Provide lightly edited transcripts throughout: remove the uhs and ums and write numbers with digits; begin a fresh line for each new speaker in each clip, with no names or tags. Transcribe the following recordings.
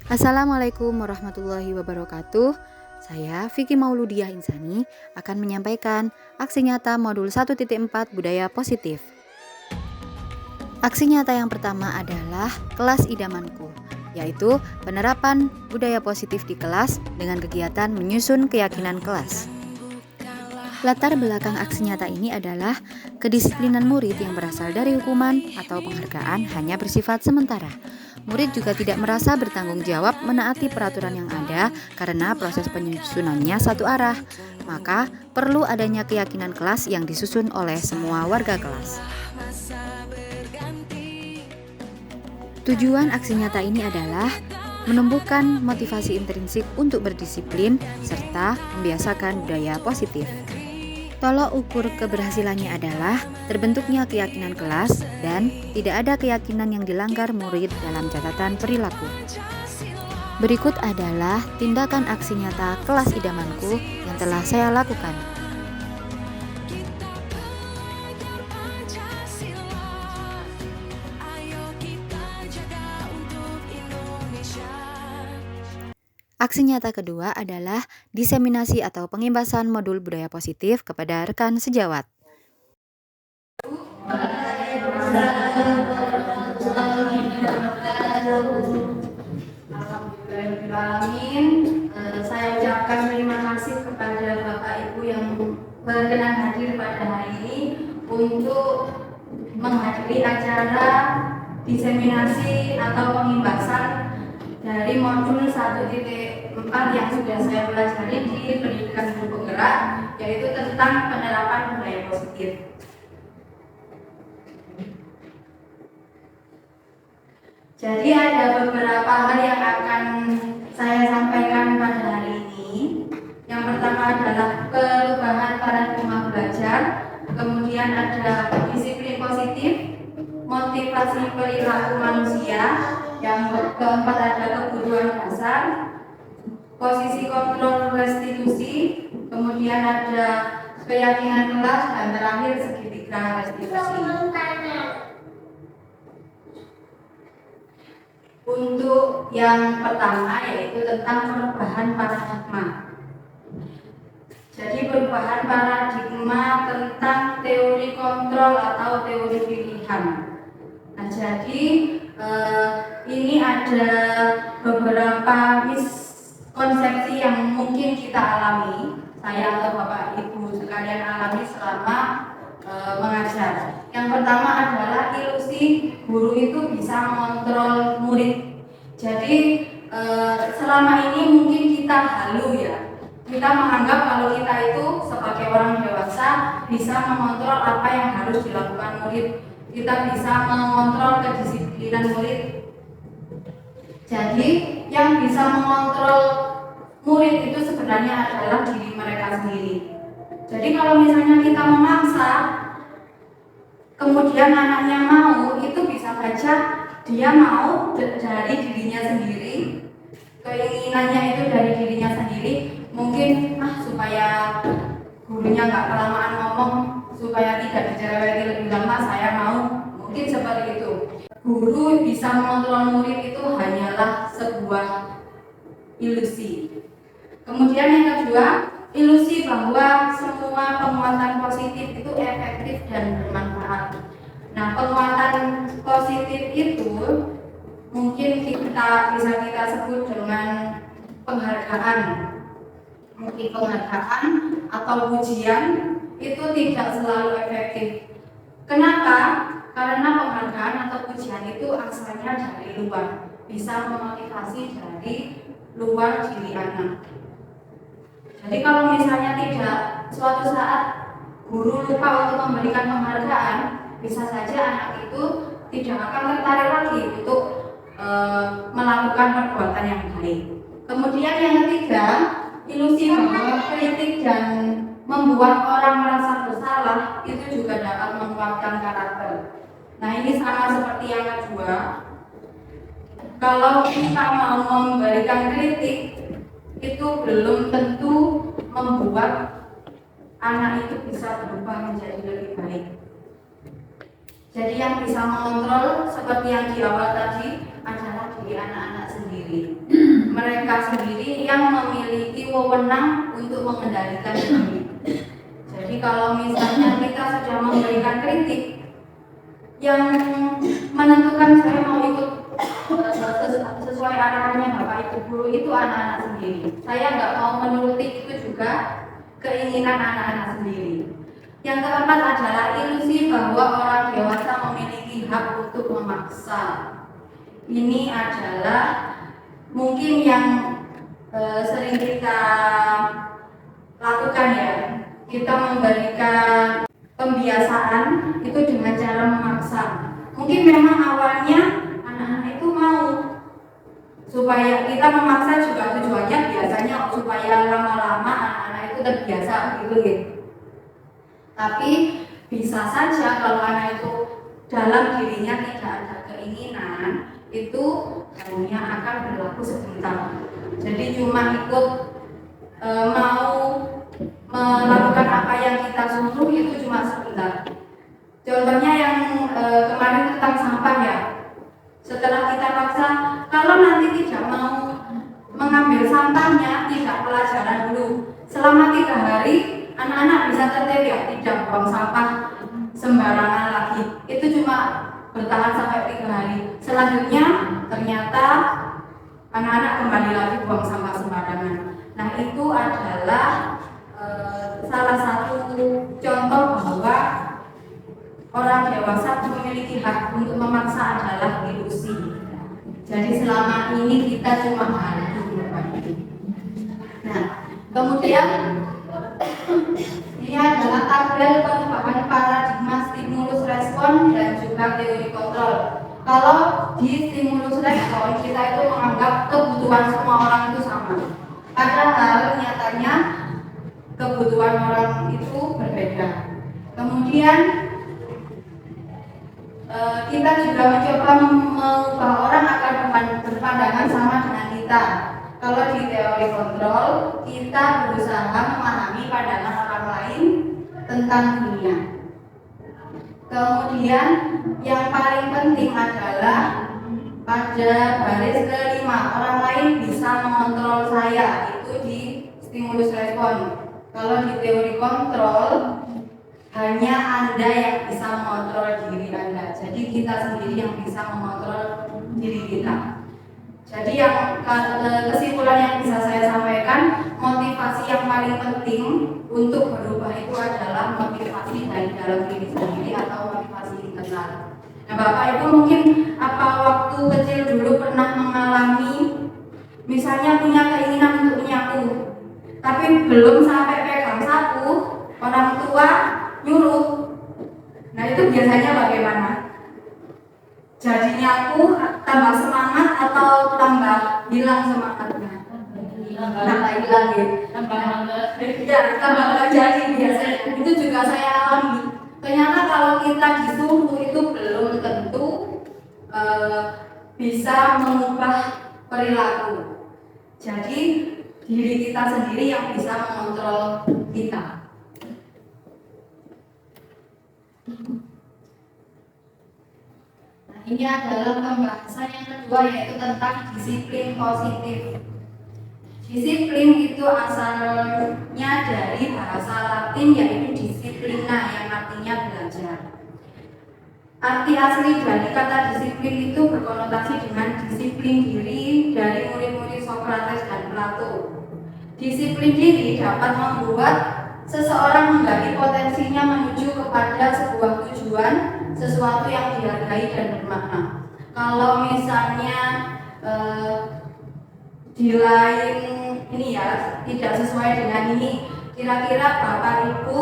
Assalamualaikum warahmatullahi wabarakatuh. Saya Vicky Mauludiah Insani akan menyampaikan aksi nyata modul 1.4 budaya positif. Aksi nyata yang pertama adalah kelas idamanku, yaitu penerapan budaya positif di kelas dengan kegiatan menyusun keyakinan kelas. Latar belakang aksi nyata ini adalah kedisiplinan murid yang berasal dari hukuman atau penghargaan hanya bersifat sementara. Murid juga tidak merasa bertanggung jawab menaati peraturan yang ada karena proses penyusunannya satu arah. Maka perlu adanya keyakinan kelas yang disusun oleh semua warga kelas. Tujuan aksi nyata ini adalah menumbuhkan motivasi intrinsik untuk berdisiplin serta membiasakan budaya positif. Tolok ukur keberhasilannya adalah terbentuknya keyakinan kelas dan tidak ada keyakinan yang dilanggar murid dalam catatan perilaku. Berikut adalah tindakan aksi nyata kelas idamanku yang telah saya lakukan. Aksi nyata kedua adalah diseminasi atau pengimbasan modul budaya positif kepada rekan sejawat.
Alhamdulillahirrahmanirrahim. Saya ucapkan terima kasih kepada Bapak Ibu yang berkenan hadir pada hari ini untuk menghadiri acara diseminasi atau pengimbasan dari modul 1.4 yang sudah saya pelajari di pendidikan guru penggerak, yaitu tentang penerapan budaya positif. Jadi ada beberapa hal yang akan saya sampaikan pada hari ini. Yang pertama adalah perubahan paradigma belajar, kemudian ada disiplin positif, motivasi perilaku manusia, yang keempat ada kebutuhan dasar, posisi kontrol restitusi, kemudian ada keyakinan kelas, dan terakhir segitiga restitusi. Untuk yang pertama yaitu tentang perubahan paradigma. Jadi perubahan paradigma tentang teori kontrol atau teori pilihan. Nah, jadi ini ada beberapa miskonsepsi yang mungkin kita alami, saya atau Bapak Ibu sekalian alami selama mengajar. Yang pertama adalah ilusi guru itu bisa mengontrol murid. Jadi selama ini mungkin kita halu ya, kita menganggap kalau kita itu sebagai orang dewasa bisa mengontrol apa yang harus dilakukan murid, kita bisa mengontrol kedisiplinan murid. Jadi yang bisa mengontrol murid itu sebenarnya adalah diri mereka sendiri. Jadi kalau misalnya kita memaksa, kemudian anaknya mau, itu bisa saja dia mau dari dirinya sendiri, keinginannya itu dari dirinya sendiri, mungkin supaya gurunya nggak kelamaan ngomong, supaya tidak dicereweti lebih lama, saya mau, mungkin seperti itu. Guru bisa mengontrol murid itu hanyalah sebuah ilusi. Kemudian yang kedua, ilusi bahwa semua penguatan positif itu efektif dan bermanfaat. Nah, penguatan positif itu mungkin bisa kita sebut dengan penghargaan. Mungkin penghargaan atau pujian itu tidak selalu efektif. Kenapa? Karena penghargaan atau pujian itu asalnya dari luar, bisa memotivasi dari luar diri anak. Jadi kalau misalnya tidak suatu saat guru lupa untuk memberikan penghargaan, bisa saja anak itu tidak akan tertarik lagi untuk melakukan perbuatan yang baik. Kemudian yang ketiga, ilusi bahwa kritik dan membuat orang merasa bersalah itu juga dapat menguatkan karakter. Nah, ini sama seperti yang kedua. Kalau kita mau memberikan kritik, itu belum tentu membuat anak itu bisa berubah menjadi lebih baik. Jadi yang bisa mengontrol seperti yang di awal tadi adalah diri anak-anak sendiri. mereka sendiri yang memiliki wewenang untuk mengendalikan diri. Jadi kalau misalnya kita sudah memberikan kritik yang menentukan saya mau ikut sesuai arahannya Bapak Ibu guru itu anak-anak sendiri. Saya nggak mau menuruti itu juga keinginan anak-anak sendiri. Yang keempat adalah ilusi bahwa orang dewasa memiliki hak untuk memaksa. Ini adalah mungkin yang sering kita lakukan ya. Kita memberikan pembiasaan itu dengan cara memaksa. Mungkin memang awalnya anak-anak itu mau, supaya kita memaksa juga tujuannya biasanya supaya lama-lama anak-anak itu terbiasa gitu. Tapi bisa saja kalau anak itu dalam dirinya tidak ada keinginan, itu hanya akan berlaku sebentar. Jadi cuma ikut mau melakukan apa yang kita suruh itu cuma sebentar. Contohnya yang kemarin tentang sampah ya. Setelah kita paksa, kalau nanti tidak mau mengambil sampahnya, tidak pelajaran dulu. Selama 3 hari, anak-anak bisa tertib ya, tidak buang sampah sembarangan lagi. Itu cuma bertahan sampai 3 hari. Selanjutnya, ternyata anak-anak kembali lagi buang sampah sembarangan. Nah, itu adalah salah satu contoh bahwa orang dewasa memiliki hak untuk memaksa adalah ilusi. Jadi selama ini kita cuma bantu. Nah, kemudian ini adalah tabel perubahan paradigma stimulus respon dan juga teori kontrol. Kalau di stimulus respon kita itu menganggap kebutuhan semua orang itu sama. Padahal nyatanya kebutuhan orang itu berbeda. Kemudian kita juga mencoba mengubah orang agar berpandangan sama dengan kita. Kalau di teori kontrol, kita berusaha memahami pandangan orang lain tentang dunia. Kemudian yang paling penting adalah pada baris kelima, orang lain bisa mengontrol saya, itu di stimulus respon. Kalau di teori kontrol, hanya Anda yang bisa mengontrol diri Anda. Jadi kita sendiri yang bisa mengontrol diri kita. Jadi yang kesimpulan yang bisa saya sampaikan, motivasi yang paling penting untuk berubah itu adalah motivasi dari dalam diri sendiri atau motivasi internal. Nah, Bapak Ibu mungkin apa waktu kecil dulu pernah mengalami misalnya punya keinginan untuk menyapu, tapi belum sampai pegang sapu, orang tua nyuruh. Nah, itu biasanya bagaimana? Jadinya aku tambah semangat atau tambah hilang semangatnya? Tambah hilang ya. Tambah nggak jadi biasanya. Itu juga saya alami. Ternyata kalau kita disuruh itu belum tentu bisa mengubah perilaku. Jadi diri kita sendiri yang bisa mengontrol kita. Ini adalah pembahasan yang kedua, yaitu tentang disiplin positif. Disiplin itu asalnya dari bahasa Latin yaitu disiplina yang artinya belajar. Arti asli dari kata disiplin itu berkonotasi dengan disiplin diri dari murid-murid Sokrates dan Plato. Disiplin diri dapat membuat seseorang menggali potensinya menuju kepada sebuah tujuan, sesuatu yang dihargai dan bermakna. Kalau misalnya di lain ini ya tidak sesuai dengan ini, kira-kira Bapak Ibu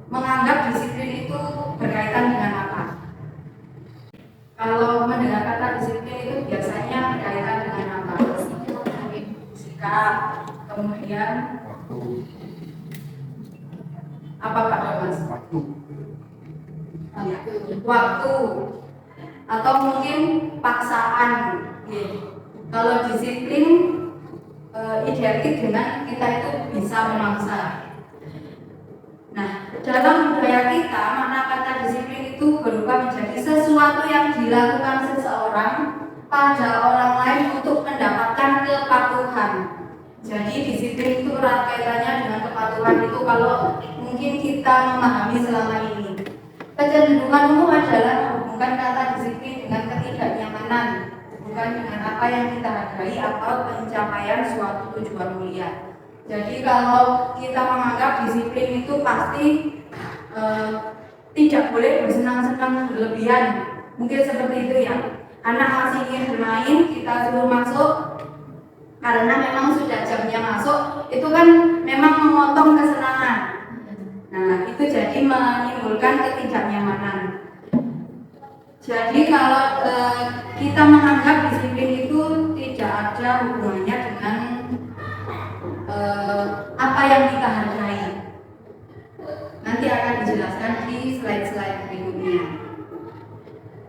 menganggap disiplin itu berkaitan dengan apa? Kalau mendengar kata disiplin itu biasanya berkaitan dengan apa? Sikap, kemudian apa Pak Mas? Waktu atau mungkin paksaan. Kalau disiplin identik dengan kita itu bisa memaksa. Nah, dalam budaya kita makna kata disiplin itu berubah menjadi sesuatu yang dilakukan seseorang pada orang lain untuk mendapatkan kepatuhan mungkin kita memahami selama ini. Kecenderungan umum adalah menghubungkan kata disiplin dengan ketidaknyamanan, bukan dengan apa yang kita hargai atau pencapaian suatu tujuan mulia. Jadi kalau kita menganggap disiplin itu pasti tidak boleh bersenang-senang berlebihan, mungkin seperti itu ya. Anak masih ingin bermain, kita suruh masuk karena memang sudah jamnya masuk, itu kan memang memotong kesenangan. Nah, itu jadi menimbulkan ketidaknyamanan. Jadi kalau kita menganggap disiplin itu tidak ada hubungannya dengan apa yang kita hargai. Nanti akan dijelaskan di slide-slide berikutnya.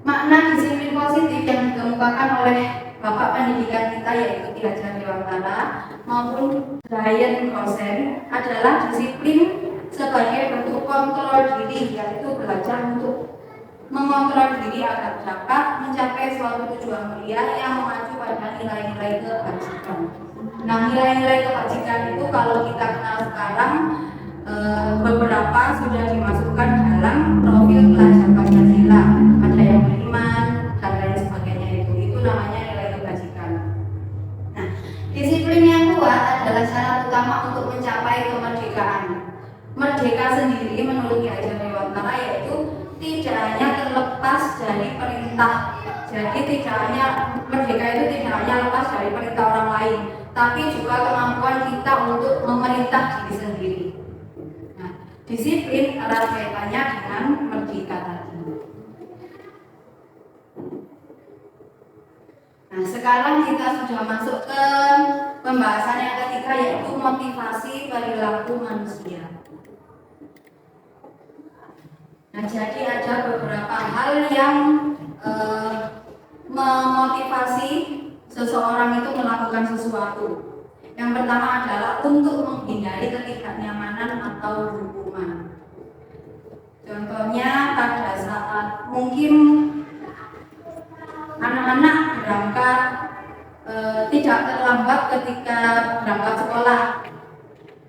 Makna disiplin positif yang dikemukakan oleh Bapak Pendidikan kita yaitu Ki Hajar Dewantara maupun Brian Crossen adalah disiplin sebagai bentuk kontrol diri, yaitu belajar untuk mengontrol diri agar dapat mencapai suatu tujuan mulia yang mengacu pada nilai-nilai kebajikan. Nah, nilai-nilai kebajikan itu kalau kita kenal sekarang beberapa sudah dimasukkan dalam profil pelajar Pancasila. Ada yang beriman dan lain sebagainya, itu namanya nilai kebajikan. Nah, disiplin yang kuat adalah syarat utama untuk mencapai kemerdekaan. Merdeka sendiri menurut Ki Hajar Dewantara yaitu tidak hanya terlepas dari perintah. Jadi tidak hanya merdeka itu tidak hanya lepas dari perintah orang lain, tapi juga kemampuan kita untuk memerintah diri sendiri. Nah, disiplin erat kaitannya dengan merdeka tadi. Nah, sekarang kita sudah masuk ke pembahasan yang ketiga yaitu motivasi perilaku manusia. Nah, jadi ada beberapa hal yang memotivasi seseorang itu melakukan sesuatu. Yang pertama adalah untuk menghindari ketidaknyamanan atau hukuman. Contohnya pada saat mungkin anak-anak berangkat tidak terlambat ketika berangkat sekolah.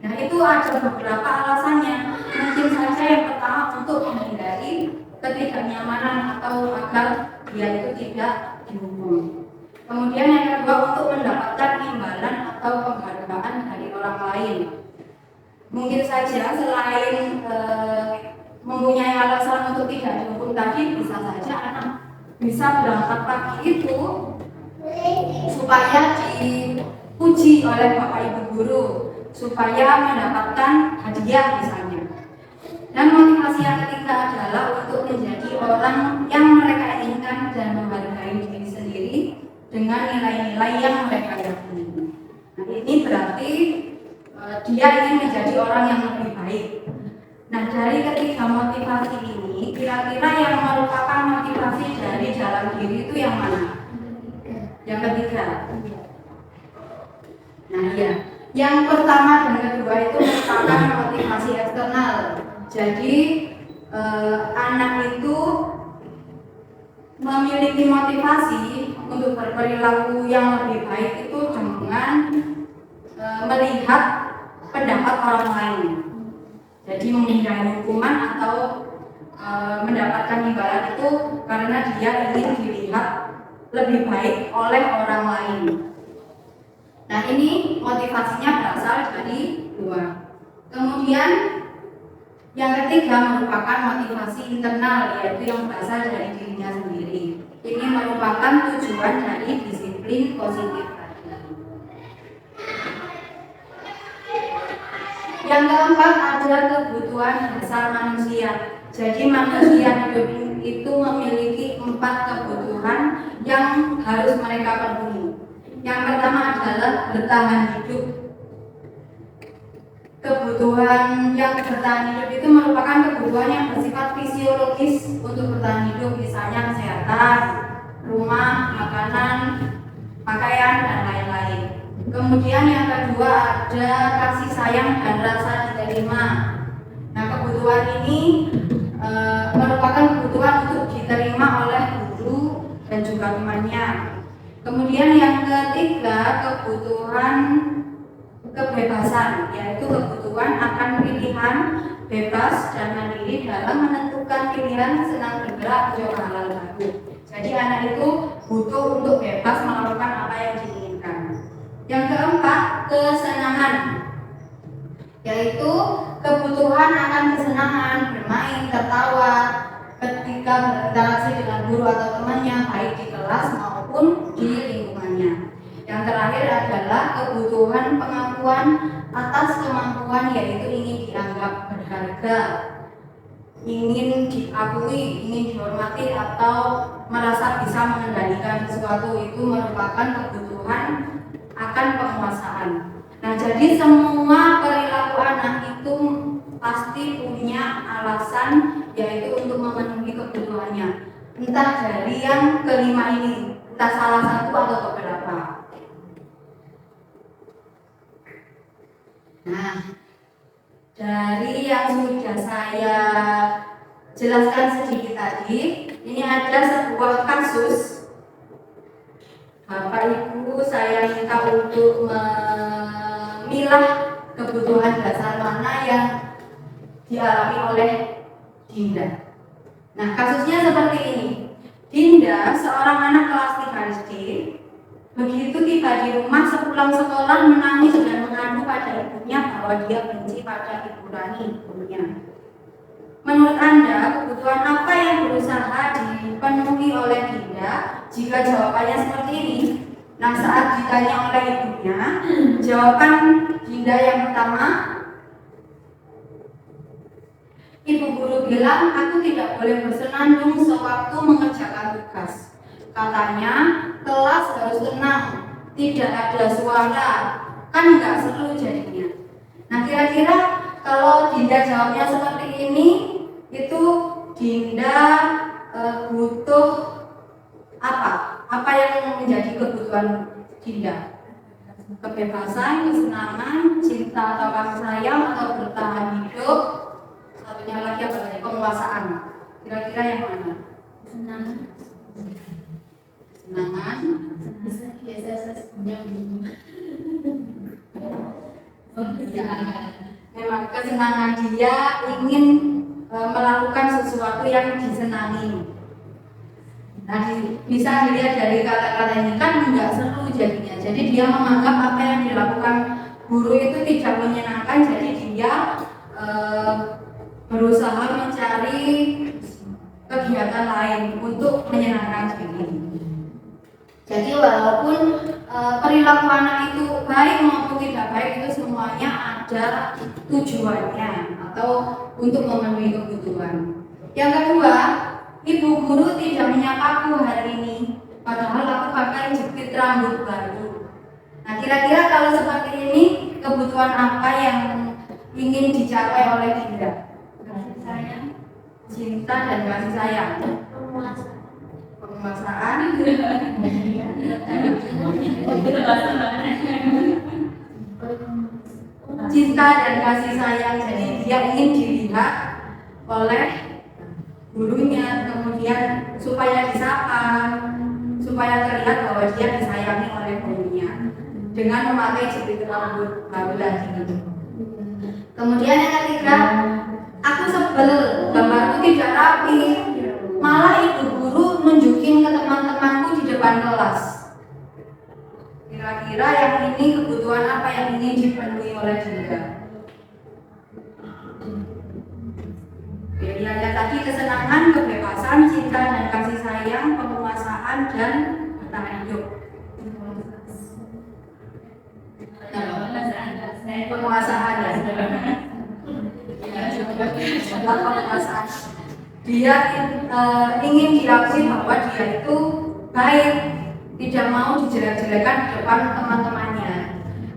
Nah, itu ada beberapa alasannya. Mungkin saja yang pertama untuk menghindari ketidaknyamanan atau agar dia itu tidak dihukum. Kemudian yang kedua untuk mendapatkan imbalan atau penghargaan dari orang lain. Mungkin saja selain mempunyai alasan untuk tidak dihukum tadi, bisa saja anak bisa berangkat pagi itu supaya dipuji oleh Bapak Ibu guru, supaya mendapatkan hadiah misalnya. Dan motivasi yang ketiga adalah untuk menjadi orang yang mereka inginkan dan menghargai diri sendiri dengan nilai-nilai yang mereka yakini. Nah, ini berarti dia ingin menjadi orang yang lebih baik. Nah, dari ketiga motivasi ini, kira-kira yang merupakan motivasi dari dalam diri itu yang mana? Yang ketiga. Nah, ya. Yang pertama dan kedua itu merupakan motivasi eksternal. Jadi anak itu memiliki motivasi untuk berperilaku yang lebih baik itu dengan melihat pendapat orang lain. Jadi menghindari hukuman atau mendapatkan imbalan itu karena dia ingin dilihat lebih baik oleh orang lain. Nah, ini motivasinya berasal dari dua. Kemudian yang ketiga merupakan motivasi internal, yaitu yang berasal dari dirinya sendiri. Ini merupakan tujuan dari disiplin positif tadi. Yang keempat ada kebutuhan dasar manusia. Jadi manusia hidup itu memiliki 4 kebutuhan yang harus mereka penuhi. Yang pertama adalah bertahan hidup. Kebutuhan yang bertahan hidup itu merupakan kebutuhan yang bersifat fisiologis untuk bertahan hidup, misalnya kesehatan, rumah, makanan, pakaian, dan lain-lain. Kemudian yang kedua ada kasih sayang dan rasa diterima. Nah, kebutuhan ini merupakan kebutuhan untuk diterima oleh guru dan juga temannya. Kemudian yang ketiga kebutuhan kebebasan, yaitu kebutuhan akan pilihan bebas dan mandiri dalam menentukan pilihan senang bergerak mencoba hal baru. Jadi anak itu butuh untuk bebas melakukan apa yang diinginkan. Yang keempat, kesenangan, yaitu kebutuhan akan kesenangan, bermain, tertawa ketika berinteraksi dengan guru atau temannya, baik di kelas maupun di lingkungannya. Yang terakhir adalah kebutuhan pengakuan atas kemampuan, yaitu ingin dianggap berharga, ingin diakui, ingin dihormati, atau merasa bisa mengendalikan sesuatu. Itu merupakan kebutuhan akan penguasaan. Nah, jadi semua perilaku anak itu pasti punya alasan, yaitu untuk memenuhi kebutuhannya. Entah dari yang kelima ini, entah salah satu atau beberapa. Nah, dari yang sudah saya jelaskan sedikit tadi, ini ada sebuah kasus. Bapak Ibu, saya minta untuk memilah kebutuhan dasar mana yang dialami oleh Dinda. Nah, kasusnya seperti ini. Dinda, seorang anak kelas 3 SD, begitu tiba di rumah sepulang sekolah menangis dan mengadu pada ibunya bahwa dia benci pada Ibu Rani, ibunya. Menurut Anda, kebutuhan apa yang berusaha dipenuhi oleh Dinda jika jawabannya seperti ini? Nah, saat ditanya oleh ibunya, jawaban Dinda yang pertama, Ibu guru bilang aku tidak boleh bersenandung sewaktu mengerjakan tugas. Katanya, kelas harus tenang, tidak ada suara, kan nggak seru jadinya. Nah, kira-kira kalau Dinda jawabnya seperti ini, itu Dinda butuh apa? Apa yang menjadi kebutuhan Dinda? Kebebasan, kesenangan, cinta atau kasih sayang, atau bertahan hidup? Satunya lagi apa lagi? Penguasaan. Kira-kira yang mana?
Kesenangan.
Kesenangan. Memang kesenangan, dia ingin melakukan sesuatu yang disenangi. Nah, bisa dilihat dari kata-kata ini kan nggak seru jadinya. Jadi dia menganggap apa yang dilakukan guru itu tidak menyenangkan. Jadi dia berusaha mencari kegiatan lain untuk menyenangkan diri. Jadi walaupun perilaku anak itu baik maupun tidak baik, itu semuanya ada tujuannya atau untuk memenuhi kebutuhan. Yang kedua, ibu guru tidak menyapaku hari ini, padahal aku pakai jepit rambut baru. Nah, kira-kira kalau seperti ini, kebutuhan apa yang ingin dicapai oleh Dinda?
Kasih sayang.
Cinta dan kasih sayang. Penguasaan. Cinta dan kasih sayang. Jadi dia ingin dilihat oleh gurunya, kemudian supaya disapa, supaya terlihat bahwa dia disayangi oleh gurunya dengan memakai jepit rambut baru tadi. Kemudian yang ketiga, aku sebel, gambarku tidak rapi, malah ibu guru nunjukin ke teman-temanku di depan kelas. Kira-kira yang ini kebutuhan apa yang ingin dipenuhi oleh Dinda? Pilihannya tadi kesenangan, kebebasan, cinta dan kasih sayang, penguasaan dan bertahan hidup. Penguasaan ya. Penguasaan. Dia ingin diakui bahwa dia itu baik, tidak mau dijelek-jelekan di depan teman-temannya.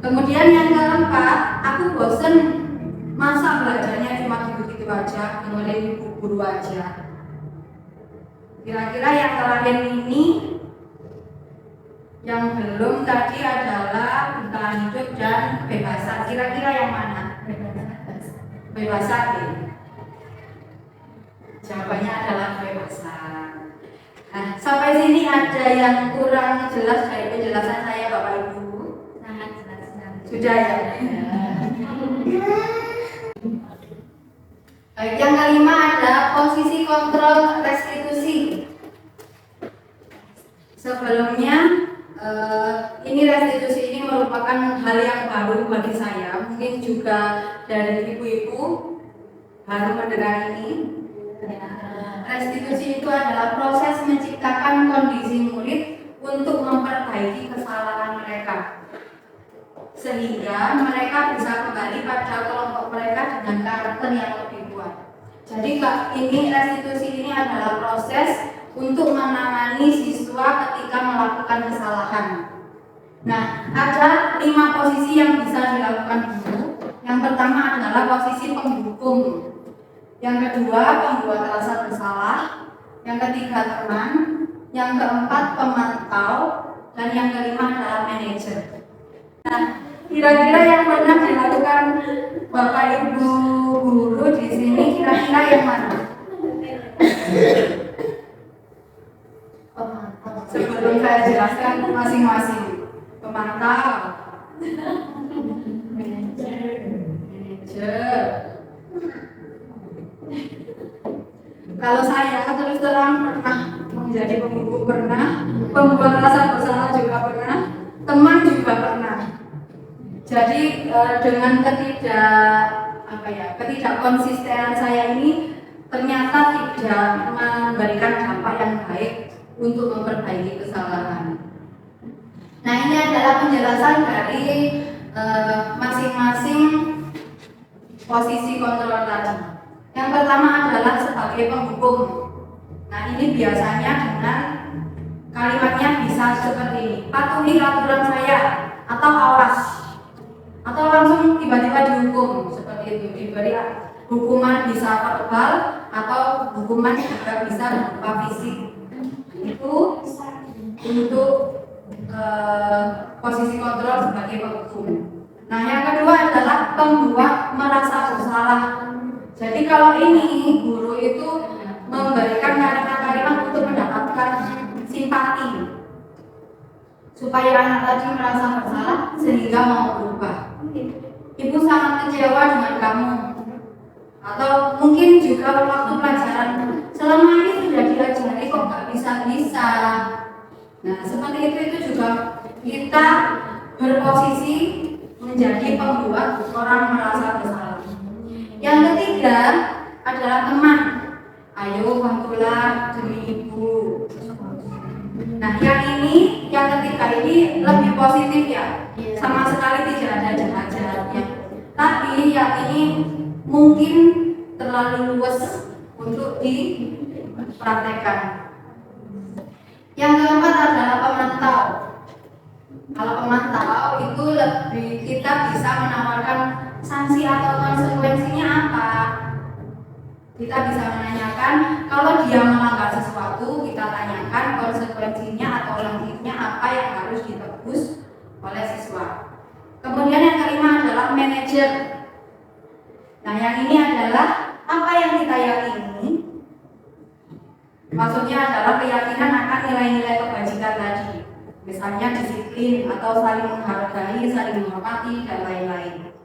Kemudian yang keempat, aku bosen masa belajarnya cuma gitu-gitu aja, dengerin ibu guru aja. Kira-kira yang terakhir ini, yang belum tadi adalah bertahan hidup dan kebebasan. Kira-kira yang mana? Kebebasan ya? Jawabannya adalah kebebasan. Nah, sampai sini ada yang kurang jelas dari penjelasan saya, Bapak Ibu?
Sangat jelas.
Sudah ya? Baik, yang kelima ada posisi kontrol restitusi. Sebelumnya ini restitusi ini merupakan hal yang baru bagi saya, mungkin juga dari ibu-ibu baru mendengar ini. Restitusi itu adalah proses menciptakan kondisi murid untuk memperbaiki kesalahan mereka, sehingga mereka bisa kembali pada kelompok mereka dengan karakter yang lebih kuat. Jadi ini restitusi ini adalah proses untuk menangani siswa ketika melakukan kesalahan. Nah, ada 5 posisi yang bisa dilakukan guru. Yang pertama adalah posisi penghukum, yang kedua pembuat rasa bersalah, yang ketiga teman, yang keempat pemantau, dan yang kelima adalah manajer. Nah, kira-kira yang pernah dilakukan Bapak Ibu guru di sini kira-kira yang mana? Sebelum saya jelaskan masing-masing. Pemantau, manajer. Kalau saya terus terang pernah menjadi pembuku, pernah pembuat rasa bersalah juga pernah, teman juga pernah. Jadi dengan ketidak konsistenan saya ini ternyata tidak memberikan dampak yang baik untuk memperbaiki kesalahan. Nah, ini adalah penjelasan dari masing-masing posisi kontrol tadi. Yang pertama adalah sebagai penghukum. Nah, ini biasanya dengan kalimatnya bisa seperti ini: patuhi aturan saya, atau awas, atau langsung tiba-tiba dihukum seperti itu. Diberi hukuman bisa verbal atau hukuman juga bisa berupa fisik. Itu untuk posisi kontrol sebagai penghukum. Nah, yang kedua adalah pembuat merasa bersalah. Jadi kalau ini guru itu memberikan kalimat-kalimat untuk mendapatkan simpati, supaya anak tadi merasa bersalah sehingga mau berubah. Ibu sangat kecewa dengan kamu, atau mungkin juga waktu pelajaran selama ini sudah diajari kok nggak bisa. Nah, seperti itu juga kita berposisi menjadi pembuat orang merasa bersalah. Yang ketiga adalah teman. Ayo bantulah demi ibu. Nah, yang ketiga ini lebih positif ya. Sama sekali tidak ada jahat-jahatnya. Tapi yang ini mungkin terlalu luas untuk dipraktekkan. Yang keempat adalah pemantau. Kalau pemantau itu kita bisa menawarkan sanksi atau konsekuensinya apa. Kita bisa menanyakan, kalau dia melanggar sesuatu, kita tanyakan konsekuensinya atau lanjutnya apa yang harus ditebus oleh siswa. Kemudian yang kelima adalah manajer. Nah, yang ini adalah apa yang kita yakini. Maksudnya adalah keyakinan akan nilai-nilai kebajikan tadi. Misalnya disiplin atau saling menghargai, saling menghormati, dan lain-lain.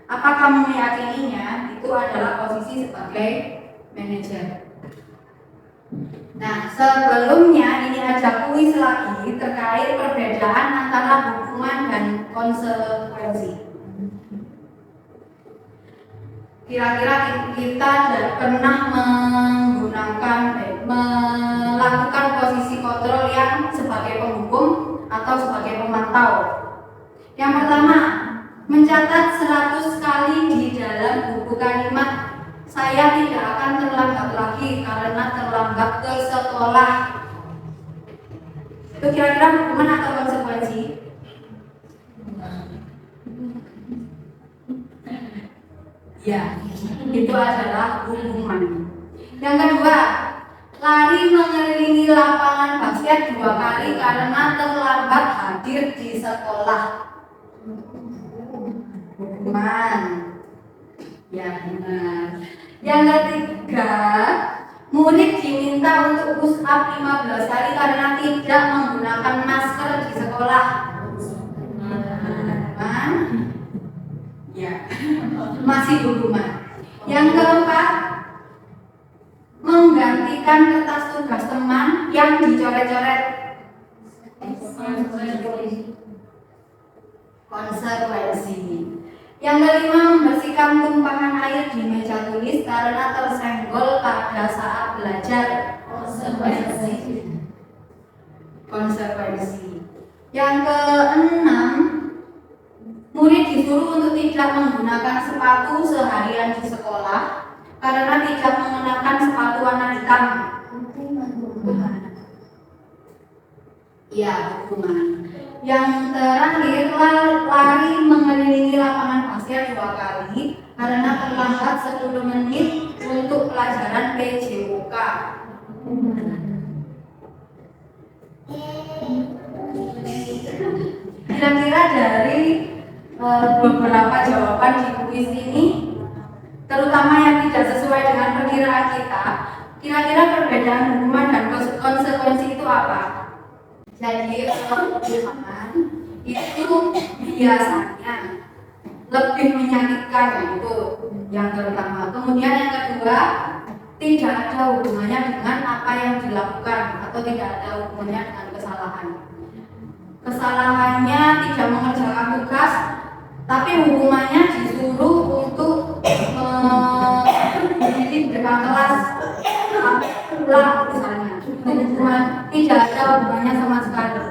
Apa kamu meyakininya? Itu adalah posisi sebagai manajer. Nah, sebelumnya ini ada kuis lagi terkait perbedaan antara hukuman dan konsekuensi. Kira-kira kita pernah melakukan posisi kontrol yang sebagai penghukum atau sebagai pemantau. Yang pertama, mencatat 100 kali di dalam buku kalimat saya tidak akan terlambat lagi karena terlambat ke sekolah. Itu kira-kira hukuman atau konsekuensi? Ya, itu adalah hukuman. Yang kedua, lari mengelilingi lapangan basket 2 kali karena terlambat hadir di sekolah. Hukuman. Ya, benar. Yang ketiga, murid diminta untuk push up 15 kali karena tidak menggunakan masker di sekolah. Hukuman. Ya, masih hukuman. Yang keempat, yang dicoret-coret? Konsekuensi. Yang kelima, membersihkan tumpahan air di meja tulis karena tersenggol pada saat belajar. Konsekuensi. Yang keenam, murid disuruh untuk tidak menggunakan sepatu seharian di sekolah karena tidak mengenakan sepatu warna hitam. Ya, hukuman. Yang terakhir, lari mengelilingi lapangan basket 2 kali karena terlambat 10 menit untuk pelajaran PJOK. Kira-kira dari beberapa jawaban di kuis ini, terutama yang tidak sesuai dengan perkiraan kita, kira-kira perbedaan hukuman dan konsekuensi itu apa? Jadi hukuman itu biasanya lebih menyakitkan, itu yang pertama. Kemudian yang kedua, tidak ada hubungannya dengan apa yang dilakukan atau tidak ada hubungannya dengan kesalahan. Kesalahannya tidak mengerjakan tugas, tapi hukumannya disuruh untuk di depan kelas pulang misalnya. Itu hukuman tidak ada hubungannya sama sekali.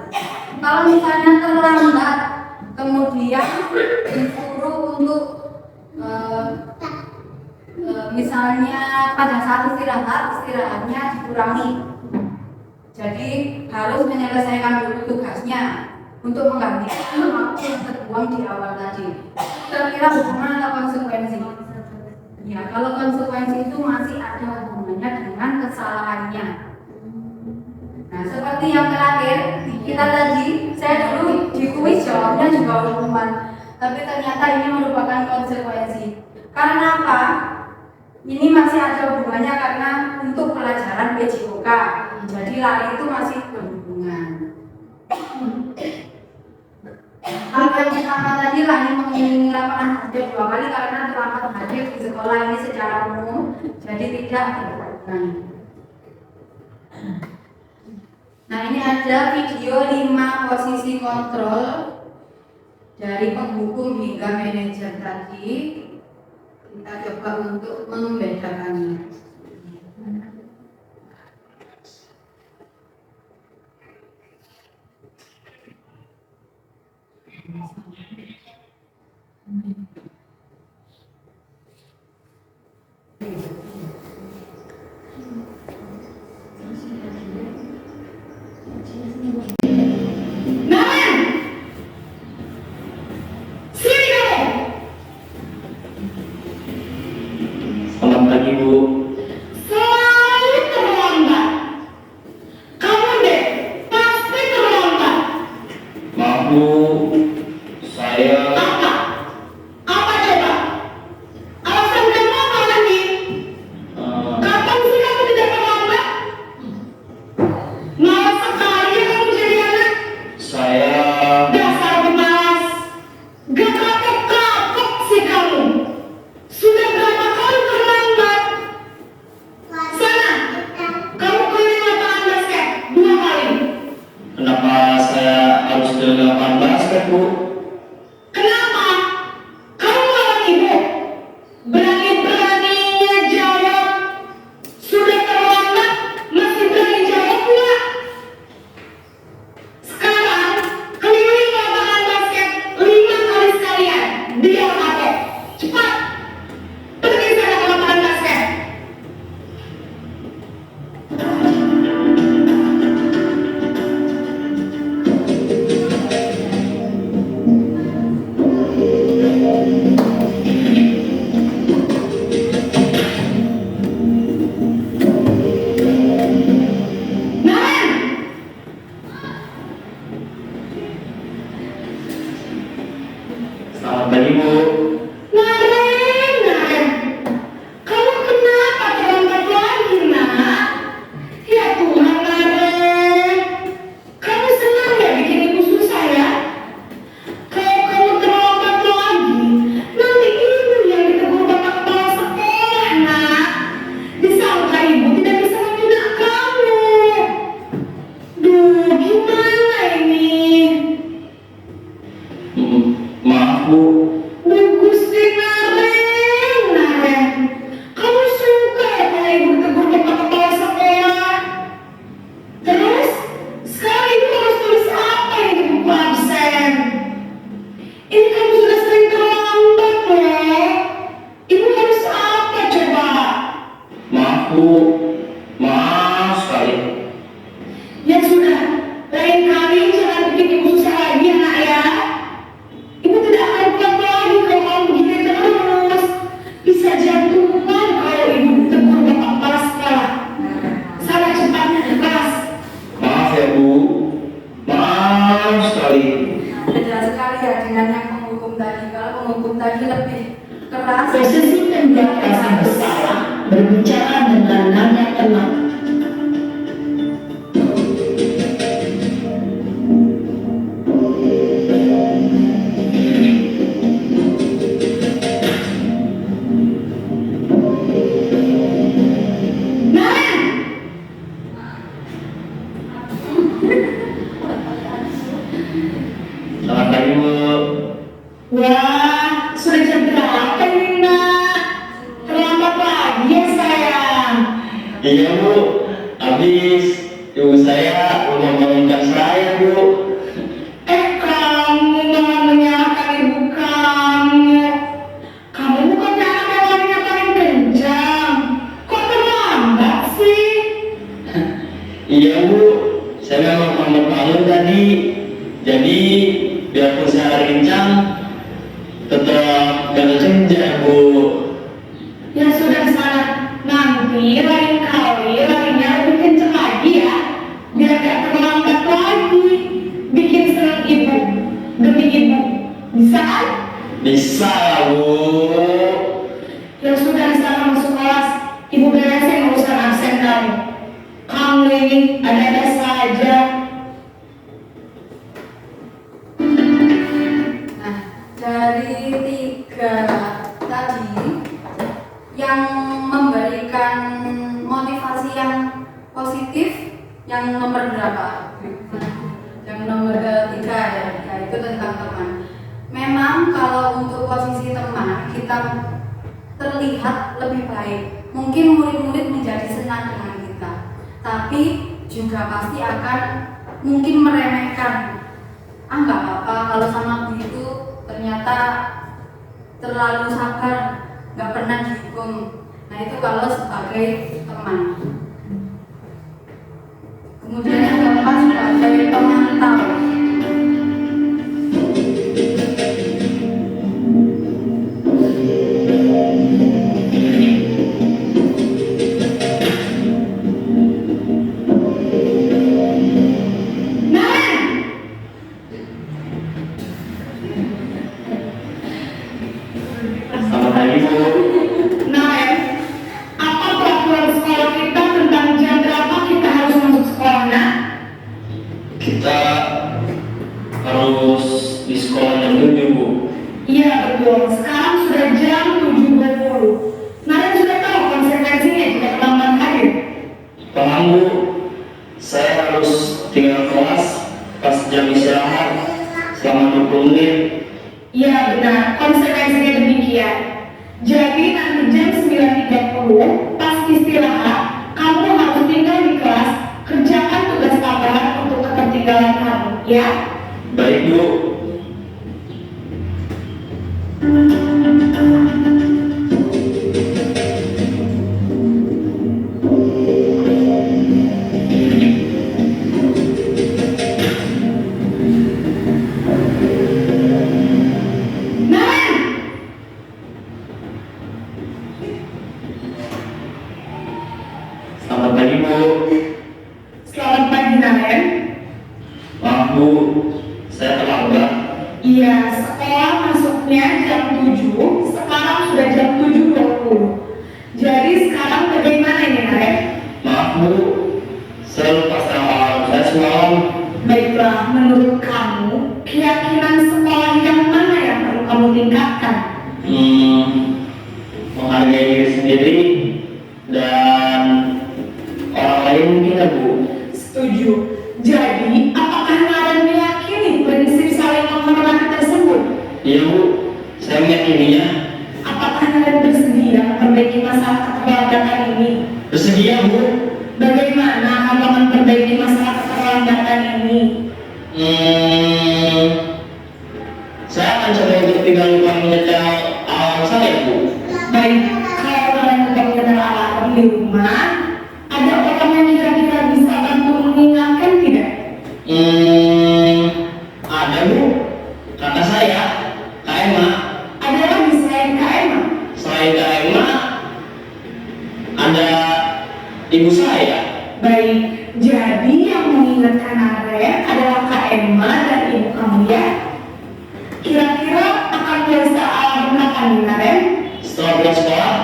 Kalau misalnya terlambat, kemudian disuruh untuk misalnya pada saat istirahatnya dikurangi. Jadi harus menyelesaikan dulu tugasnya untuk menggantikan waktu yang terbuang di awal tadi. Kira-kira hukuman atau konsekuensi? Ya, kalau konsekuensi itu masih ada hubungannya dengan kesalahannya. Nah, seperti yang terakhir kita tadi, saya dulu di kuis jawabnya juga hukuman, tapi ternyata ini merupakan konsekuensi. Karena apa? Ini masih ada hubungannya karena untuk pelajaran PJOK. Jadi lari itu masih berhubungan. Hal yang pertama tadi, lari mengelilingi lapangan basket 2 kali karena terlambat hadir di sekolah ini secara umum, jadi tidak berhubungan. Nah, ini ada video 5 posisi kontrol dari penghukum hingga manajer tadi. Kita coba untuk membedakannya.
Selamat pagi, Bu.
Selalu terlambat. Kamu deh pasti terlambat.
Maaf, Bu. Saya
Apa? Apa coba? Alasan kamu apa lagi? Kapan sih kamu tidak terlambat? Malas sekali ya kamu jadi anak.
saya
Dasar pemalas. Gak kapok-kapok sih kamu. Sudah berapa kali terlambat? Sana, kamu keliling lapangan basket 2 kali.
kenapa saya harus ke lapangan basket, Bu?
Kenapa? Kamu lawan ibu? Berani-beraninya jawab. Sudah terlambat, masih berani jawab enggak? Sekarang, keliling lapangan basket 5 kali sekalian. Biar kapok. Cepat. Pergi sana ke lapangan basket. Naran!
Selamat pagi, Bu.
Naren, kamu kenapa terlambat lagi, nak? Ya Tuhan, Naren, kamu senang ya bikin ibu susah ya? Kalau kamu terlambat lagi, nanti ibu yang ditegur bapak kepala sekolah, nak. Disangka ibu tidak bisa membina kamu.
Maaf Bu,
Bagus deh Naren. Kamu suka ya kalau ibu ditegur kepala sekolah? Terus, sekarang ibu harus tulis apa ini di buku absen? Ini kamu sudah sering terlambat loh. Ibu harus apa coba?
maaf Bu, maaf sekali.
Ya sudah, lain kali jangan bikin ibu susah lagi ya nak ya. Ibu tidak akan pulang lagi kalau kamu begini terus. Bisa jantungan kalau ibu ditegur bapak kepala sekolah. Salah cepatnya ke kelas.
Maaf ya Bu, maaf sekali.
Beda sekali ya dengan yang penghukum tadi. Kalau penghukum tadi lebih keras.
Posisi tengah rasa bersalah berbicara dengan nada tenang.
Selamat pagi Bu.
Wah, sudah jam berapa ini nak? Terlambat lagi ya sayang.
Iya Bu, habis ibu saya belum membangunkan saya Bu.
Kamu malah menyalahkan ibu kamu. Kamu bukannya anak yang larinya paling kencang. Kok terlambat sih?
Iya Bu, saya memang lambat bangun tadi. Jadi biarpun saya lari kencang, tetap gak kencang Bu.
Ya sudah sana, nanti lain kali larinya lebih kencang lagi ya. Biar gak terlambat lagi. Bikin senang ibu, demi ibu. Bisa kan?
Bisa ya Bu.
Ya sudah sana masuk kelas. Ibu beresin urusan absen kamu. Kamu ini ada-ada saja.
Nah, dari tiga tadi yang memberikan motivasi yang positif yang nomor berapa? Yang nomor ketiga ya, yaitu tentang teman. Memang kalau untuk posisi teman kita terlihat lebih baik. Mungkin murid-murid menjadi senang dengan kita, tapi juga pasti akan mungkin meremehkan. Nggak apa-apa kalau sama Bu itu ternyata terlalu sabar, nggak pernah dihukum. Nah itu kalau sebagai teman. Kemudian yang keempat sebagai pemantau.
Selamat pagi Bu.
Nah, apa peraturan sekolah kita tentang jam berapa kita harus masuk sekolah, nak?
Kita harus di sekolah jam 7 Bu.
Iya betul, sekarang sudah jam 7.20. Naren sudah tahu konsekuensinya jika terlambat hadir.
Paham Bu, saya harus tinggal kelas pas jam istirahat selama 20 menit.
Iya benar, konsekuensinya demikian. Jadi nanti jam 9.30 pas istirahat, kamu harus tinggal di kelas, kerjakan tugas tambahan untuk ketertinggalan kamu, ya?
Baik Bu.
Naren!
Selamat pagi Bu.
Selamat pagi Naren.
Maaf Bu, saya terlambat.
Iya, sekolah masuknya jam 7, sekarang sudah jam 7.20. Jadi sekarang bagaimana ini Naren?
Maaf Bu, saya lupa sama saya semalam.
Baiklah, menurut kamu, keyakinan sekolah yang mana yang perlu kamu tingkatkan?
Menghargai diri sendiri dan orang lain kita Bu.
Setuju. Jadi, apakah Naren meyakini prinsip saling menghormati tersebut?
Iya Bu, saya melihat ininya.
Apakah kalian bersedia memperbaiki masalah keterlambatan ini?
Bersedia Bu.
Bagaimana kamu memperbaiki masalah keterlambatan ini?
Saya akan coba untuk tidak lupa menyetel alarm saya Bu.
Baik, kalau kalian lupa menyetel alarm di rumah, ada orang yang kira-kira bisa bantu mengingatkan tidak?
Ada Bu. Kakak saya, Kak Emma.
Ada lagi selain Kak Emma?
Selain Kak Emma, ada ibu saya.
Baik, jadi yang mengingatkan Naren adalah Kak Emma dan ibu kamu ya? Kira-kira akan biasa alarm kapan Naren?
Setelah pulang sekolah,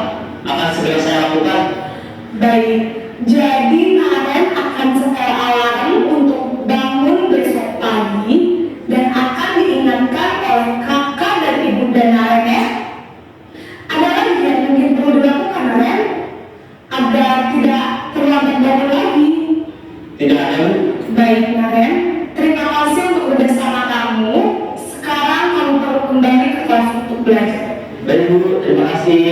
akan segera saya lakukan.
Baik, jadi Naren akan setel alarm untuk bangun besok pagi dan akan diingatkan oleh kakak dan ibunda Naren ya? Ada lagi yang mungkin perlu dilakukan Naren? Agar tidak terlambat bangun lagi.
Tidak ada Bu.
Baik Naren, terima kasih untuk bersama kamu. Sekarang kamu perlu kembali ke kelas untuk belajar.
Baik Bu, terima kasih.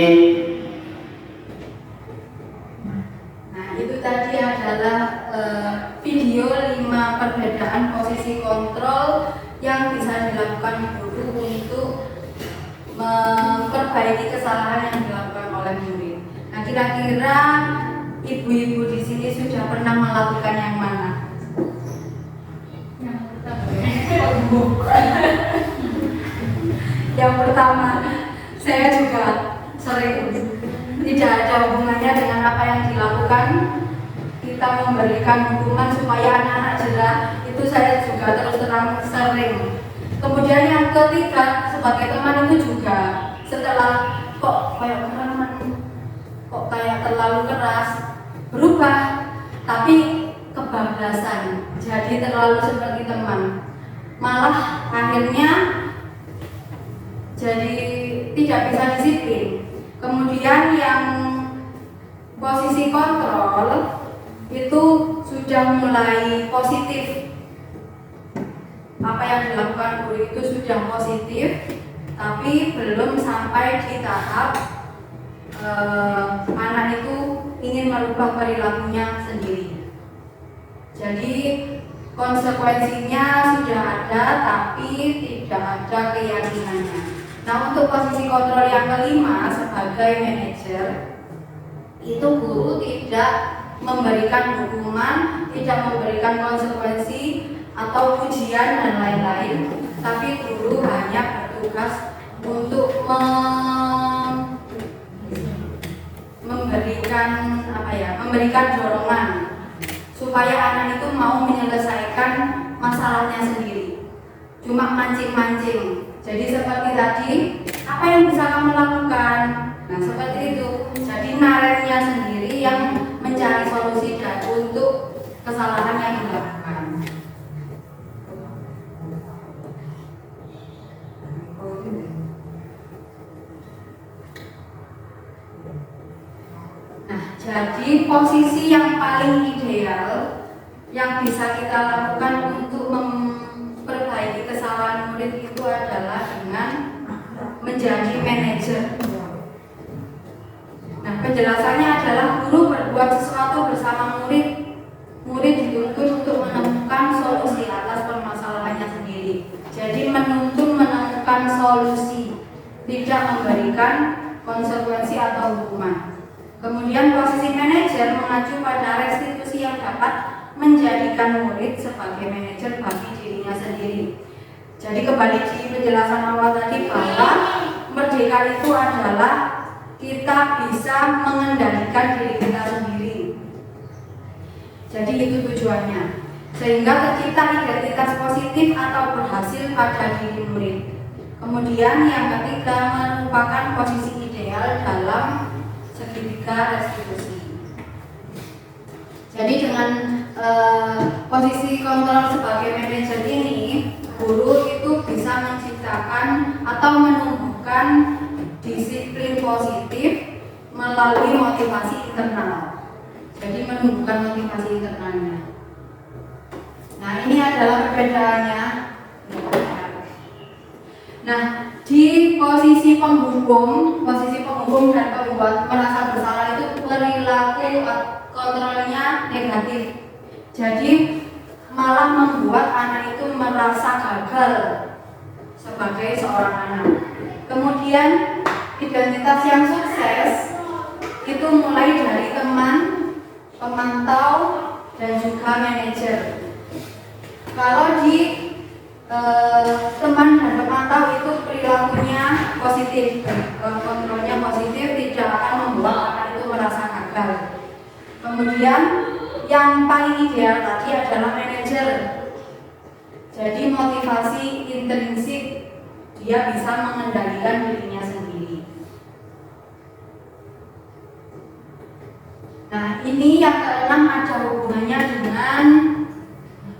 Nah, itu tadi adalah video 5 perbedaan posisi kontrol yang bisa dilakukan guru untuk memperbaiki kesalahan yang dilakukan oleh murid. Nah, kira-kira ibu-ibu di sini sudah pernah melakukan yang mana? Yang pertama, saya juga sering, tidak ada hubungannya dengan apa yang dilakukan, kita memberikan hukuman supaya anak-anak jerah, itu saya juga terus terang sering. Kemudian yang ketiga, sebagai teman itu juga setelah kok kayak terlalu keras, berubah, tapi kebablasan, jadi terlalu seperti teman, malah akhirnya jadi tidak bisa disiplin. Kemudian yang posisi kontrol itu sudah mulai positif, apa yang dilakukan guru itu sudah positif, tapi belum sampai di tahap anak itu ingin merubah perilakunya sendiri. Jadi konsekuensinya sudah ada, tapi tidak ada keyakinannya. Nah, untuk posisi kontrol yang kelima sebagai manajer, itu guru tidak memberikan hukuman, tidak memberikan konsekuensi atau pujian dan lain-lain, tapi guru hanya bertugas untuk memberikan dorongan supaya anak itu mau menyelesaikan masalahnya sendiri, cuma mancing-mancing. Jadi seperti tadi, apa yang bisa kamu lakukan? Nah, seperti itu. Jadi narennya sendiri yang mencari solusi dan untuk kesalahan yang dilakukan. Nah, jadi posisi yang paling ideal yang bisa kita lakukan untuk memperbaiki kesalahan murid itu adalah dengan menjadi manajer. Nah, penjelasannya adalah guru berbuat sesuatu bersama murid. Murid dituntut untuk menemukan solusi atas permasalahannya sendiri. Jadi menuntun menemukan solusi, tidak memberikan konsekuensi atau hukuman. Kemudian posisi manajer mengacu pada restitusi yang dapat menjadikan murid sebagai manajer bagi dirinya sendiri. Jadi kembali di penjelasan awal tadi bahwa merdeka itu adalah kita bisa mengendalikan diri kita sendiri. Jadi itu tujuannya. Sehingga kita identitas positif atau berhasil pada diri murid. Kemudian yang ketiga merupakan posisi ideal dalam segitiga restitusi. Jadi dengan posisi kontrol sebagai manajer ini, guru itu bisa menciptakan atau menumbuhkan disiplin positif melalui motivasi internal. Jadi menumbuhkan motivasi internalnya. Nah, ini adalah perbedaannya. Nah, di posisi penghubung dan pembuat merasa bersalah itu perilaku kontrolnya negatif. Jadi malah membuat anak itu merasa gagal sebagai seorang anak. Kemudian identitas yang sukses itu mulai dari teman, pemantau, dan juga manajer. Kalau di teman dan pemantau itu perilakunya positif, kontrolnya positif, tidak akan membuat anak itu merasa gagal. Kemudian yang paling ideal tadi adalah manajer. Jadi motivasi intrinsik, dia bisa mengendalikan dirinya sendiri. Nah, ini yang keenam ada hubungannya dengan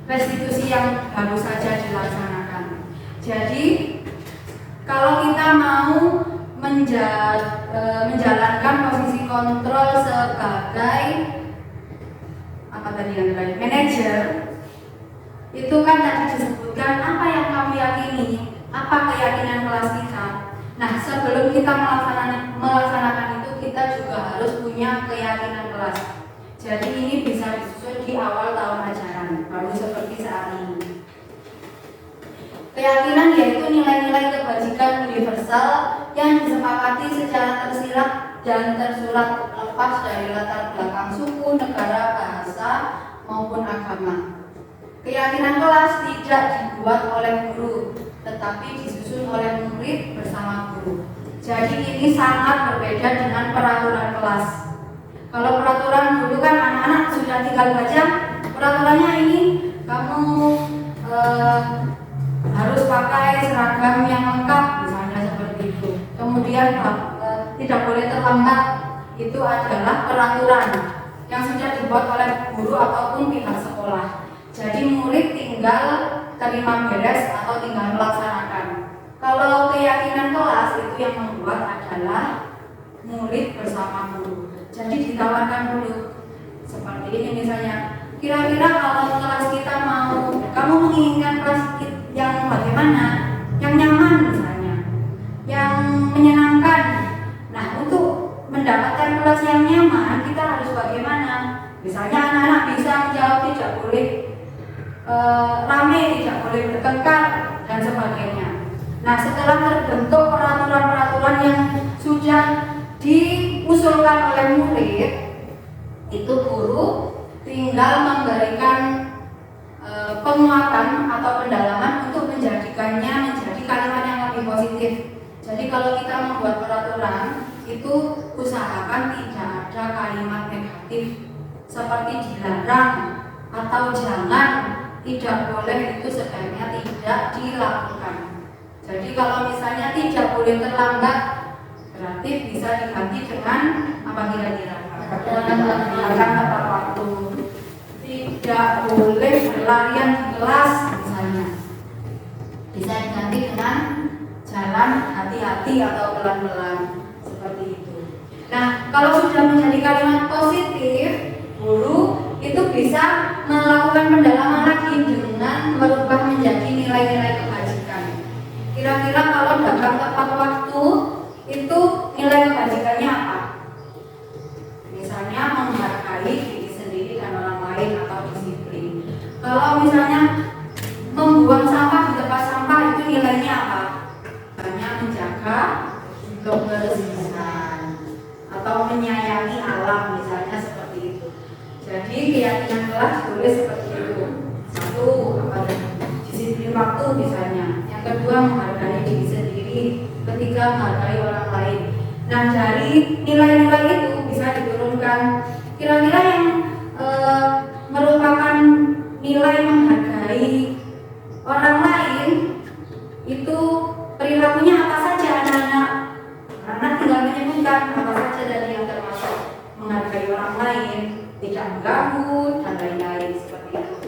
restitusi yang baru saja dilaksanakan. Jadi kalau kita mau menjalankan posisi kontrol sebagai manajer, itu kan tadi disebutkan apa yang kamu yakini, apa keyakinan kelas kita. Nah, sebelum kita melaksanakan itu, kita juga harus punya keyakinan kelas. Jadi ini bisa disusun di awal tahun ajaran, baru seperti saat ini. Keyakinan yaitu nilai-nilai kebajikan universal yang disepakati secara tersirat dan tersurat, lepas dari latar belakang suku, negara, bahasa, maupun agama. Keyakinan kelas tidak dibuat oleh guru, tetapi disusun oleh murid bersama guru. Jadi ini sangat berbeda dengan peraturan kelas. Kalau peraturan dulu kan anak-anak sudah tinggal baca peraturannya, ini kamu harus pakai seragam yang lengkap, misalnya seperti itu. Kemudian tidak boleh terlambat, itu adalah peraturan yang sudah dibuat oleh guru ataupun pihak sekolah. Jadi murid tinggal terima beres atau tinggal melaksanakan. Kalau keyakinan kelas itu yang membuat adalah murid bersama guru. Jadi ditawarkan dulu seperti ini misalnya. Kira-kira kalau kelas kita mau, kamu menginginkan kelas yang bagaimana? Yang nyaman misalnya, yang menyenangkan. Nah, untuk mendapatkan kelas yang nyaman, kita harus bagaimana? Misalnya anak-anak bisa menjawab tidak boleh rame, tidak boleh bertengkar, dan sebagainya. Nah, setelah terbentuk peraturan-peraturan yang sudah diusulkan oleh murid, itu guru tinggal memberikan penguatan atau pendalaman untuk menjadikannya menjadi kalimat yang lebih positif. Jadi kalau kita membuat peraturan, itu usahakan tidak ada kalimat negatif seperti dilarang atau jangan, tidak boleh, itu sebaiknya tidak dilakukan. Jadi kalau misalnya tidak boleh terlambat, berarti bisa diganti dengan apa kira-kira? Dengan tepat waktu. Tidak boleh berlarian di kelas misalnya, bisa diganti dengan jalan hati-hati atau pelan-pelan, seperti itu. Nah, kalau sudah menjadi kalimat positif, guru itu bisa melakukan pendalaman lagi dengan merubah menjadi nilai-nilai kebajikan. Kira-kira kalau dalam tepat waktu itu nilai kebajikannya apa? Misalnya menghargai diri sendiri dan orang lain atau disiplin. Kalau misalnya membuang sampah di tempat sampah, itu nilainya apa? Misalnya menjaga kebersihan atau menyayangi alam, misalnya seperti itu. Jadi keyakinan kelas boleh seperti itu. Satu, disiplin waktu misalnya. Yang kedua, menghargai diri sendiri. Ketiga, menghargai orang lain. Nah, dari nilai-nilai itu bisa diturunkan. Kira-kira yang merupakan nilai menghargai orang lain itu perilakunya apa saja, anak-anak? Karena tinggal menyebutkan apa saja dari yang termasuk menghargai orang lain, tidak mengganggu, dan lain-lain seperti itu.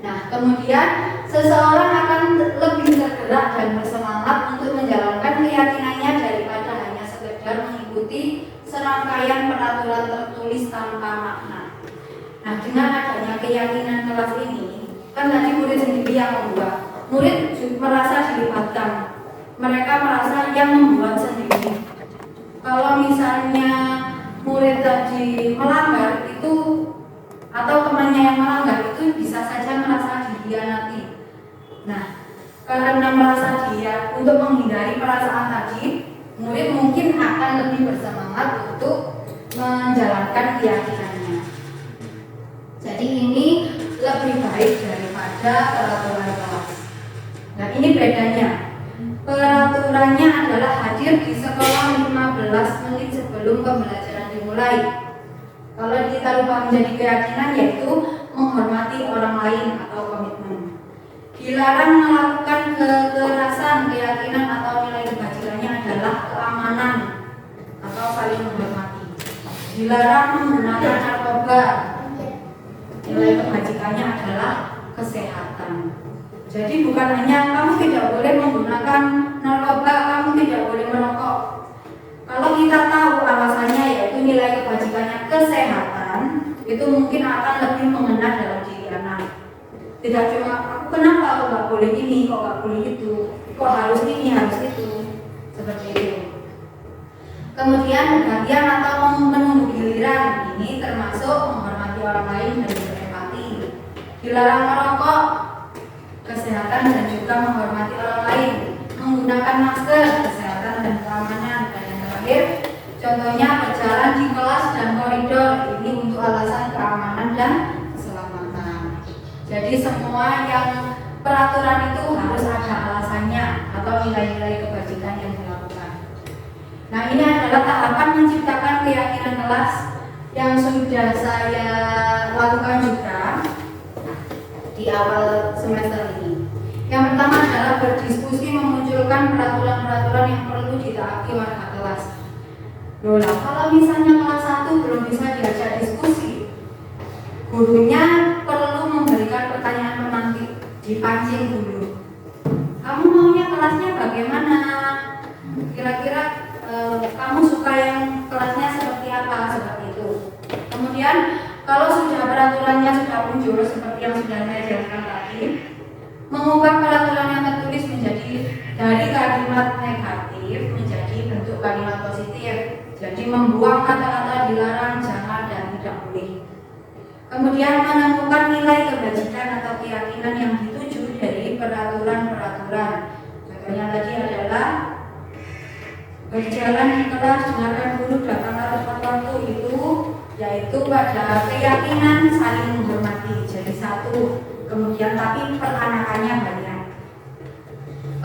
Nah, kemudian seseorang akan lebih tergerak dan bersemangat untuk menjalankan keyakinannya daripada hanya sekedar mengikuti serangkaian peraturan tertulis tanpa makna. Nah, dengan adanya keyakinan kelas ini, kan tadi murid sendiri yang membuat, murid merasa dilibatkan mereka merasa yang membuat sendiri. Kalau misalnya murid tadi melanggar itu atau temannya yang melanggar itu bisa saja merasa dikhianati. Nah, karena merasa dia untuk menghindari perasaan tadi, murid mungkin akan lebih bersemangat untuk menjalankan keyakinannya. Jadi ini lebih baik daripada peraturan kelas. Nah, ini bedanya. Peraturannya adalah hadir di sekolah 15 menit sebelum pembelajaran dimulai. Kalau kita lupa menjadi keyakinan yaitu menghormati orang lain atau komitmen. Dilarang melakukan kekerasan, keyakinan atau nilai kebajikannya adalah keamanan atau saling menghormati. Dilarang menggunakan narkoba, nilai kebajikannya adalah kesehatan. Jadi bukan hanya kamu tidak boleh menggunakan narkoba, kamu tidak boleh merokok. Kalau kita tahu alasannya yaitu nilai kebajikannya kesehatan, itu mungkin akan lebih mengena dalam diri anak. Tidak cuma aku kenapa kok nggak boleh ini, kok nggak boleh itu, kok harus ini, harus itu, seperti itu. Kemudian bagian atau menunggu giliran ini termasuk menghormati orang lain dan berempati. Dilarang merokok, kesehatan dan juga menghormati orang lain. Menggunakan masker, kesehatan dan keamanan. Dan yang terakhir, contohnya berjalan di kelas dan koridor, ini untuk alasan keamanan dan keselamatan. Jadi semua yang peraturan itu harus ada alasannya atau nilai-nilai kebajikan yang dilakukan. Nah, ini adalah tahapan menciptakan keyakinan kelas yang sudah saya lakukan juga di awal semester ini. Yang pertama adalah berdiskusi memunculkan peraturan-peraturan yang perlu ditaati warga kelas. Loh, kalau misalnya kelas 1 belum bisa diajak diskusi, gurunya perlu memberikan pertanyaan pemantik, dipancing dulu. Kamu maunya kelasnya bagaimana? Kira-kira kamu suka yang kelasnya seperti apa? Seperti itu. Kemudian kalau sudah peraturannya sudah muncul seperti yang sudah saya jelaskan tadi, mengubah peraturan yang tertulis menjadi dari kalimat negatif menjadi bentuk kalimat positif. Jadi membuang kata-kata dilarang, jangan dan tidak boleh. Kemudian menemukan nilai kebajikan atau keyakinan yang dituju dari peraturan-peraturan. Contohnya tadi adalah berjalan di kelas, dengarkan guru, datanglah tepat waktu, itu yaitu pada keyakinan saling menghormati, jadi satu. Kemudian tapi peranakannya banyak.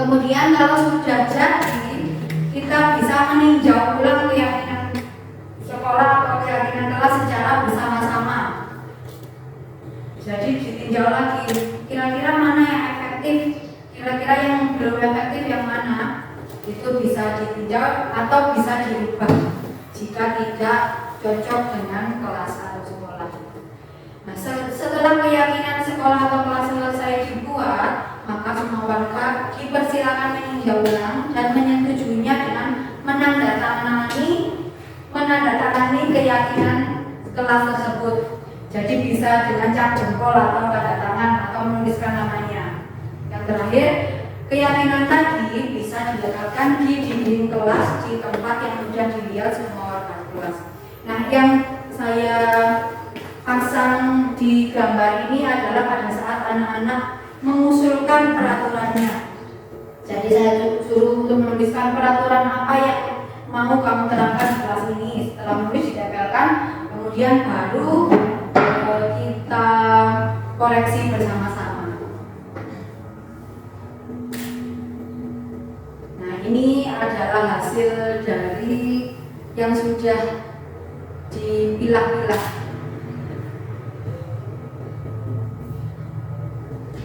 Kemudian kalau sudah jadi, kita bisa meninjau ulang keyakinan sekolah atau keyakinan kelas secara bersama-sama. Jadi ditinjau lagi, kira-kira mana yang efektif, kira-kira yang belum efektif yang mana, itu bisa ditinjau atau bisa dirubah jika tidak cocok dengan kelas atau sekolah. Nah, setelah keyakinan sekolah atau kelas selesai dibuat, maka semua warga dipersilakan meninjau ulang dan menyetujuinya dengan menandatangani keyakinan kelas tersebut. Jadi bisa dengan cap jempol atau tanda tangan atau menuliskan namanya. Yang terakhir, keyakinan tadi bisa diletakkan di dinding kelas di tempat yang mudah dilihat semua warga kelas. Nah, yang saya pasang di gambar ini adalah pada saat anak-anak mengusulkan peraturannya. Jadi saya suruh untuk menuliskan peraturan apa yang mau kamu terapkan di kelas ini. Setelah menulis ditempelkan, kemudian baru kita koreksi bersama-sama. Nah, ini adalah hasil dari yang sudah dipilah-pilah.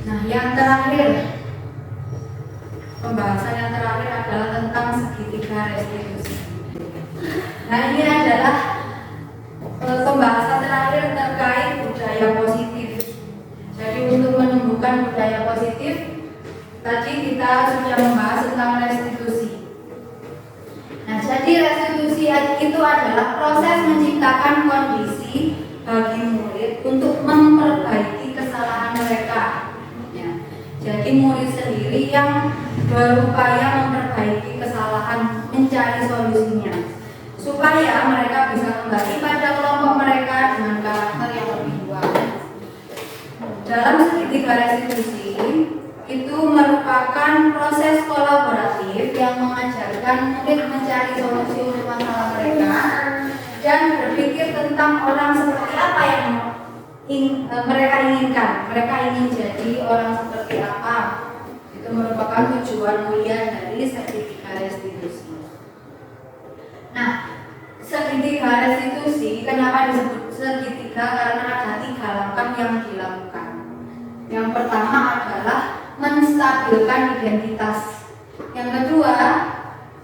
Nah, yang terakhir, pembahasan yang terakhir adalah tentang segitiga restitusi. Nah, ini adalah pembahasan terakhir terkait budaya positif. Jadi untuk menumbuhkan budaya positif, tadi kita sudah membahas tentang restitusi. Nah, jadi restitusi itu adalah proses menciptakan kondisi bagi murid untuk memperbaiki kesalahan mereka. Ya. Jadi murid sendiri yang berupaya memperbaiki segitiga restitusi itu merupakan proses kolaboratif yang mengajarkan murid mencari solusi untuk masalah mereka dan berpikir tentang orang seperti apa yang mereka inginkan. Mereka ingin jadi orang seperti apa. Itu merupakan tujuan mulia dari segitiga restitusi. Nah, segitiga restitusi kenapa disebut segitiga? Karena ada 3 langkah yang dilakukan. Yang pertama adalah menstabilkan identitas. Yang kedua,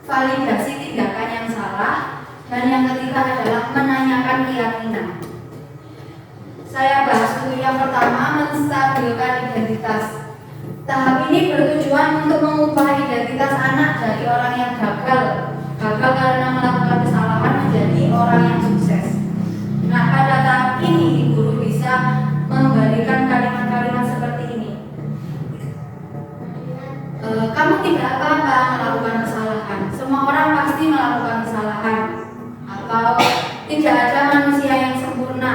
validasi tindakan yang salah. Dan yang ketiga adalah menanyakan keyakinan. Saya bahas dulu yang pertama, menstabilkan identitas. Tahap ini bertujuan untuk mengubah identitas anak dari orang yang gagal karena melakukan kesalahan menjadi orang yang sukses. Nah, pada tahap ini guru bisa memberikan kalimat-kalimat seperti ini. Kamu tidak apa-apa melakukan kesalahan. Semua orang pasti melakukan kesalahan. Atau tidak ada manusia yang sempurna.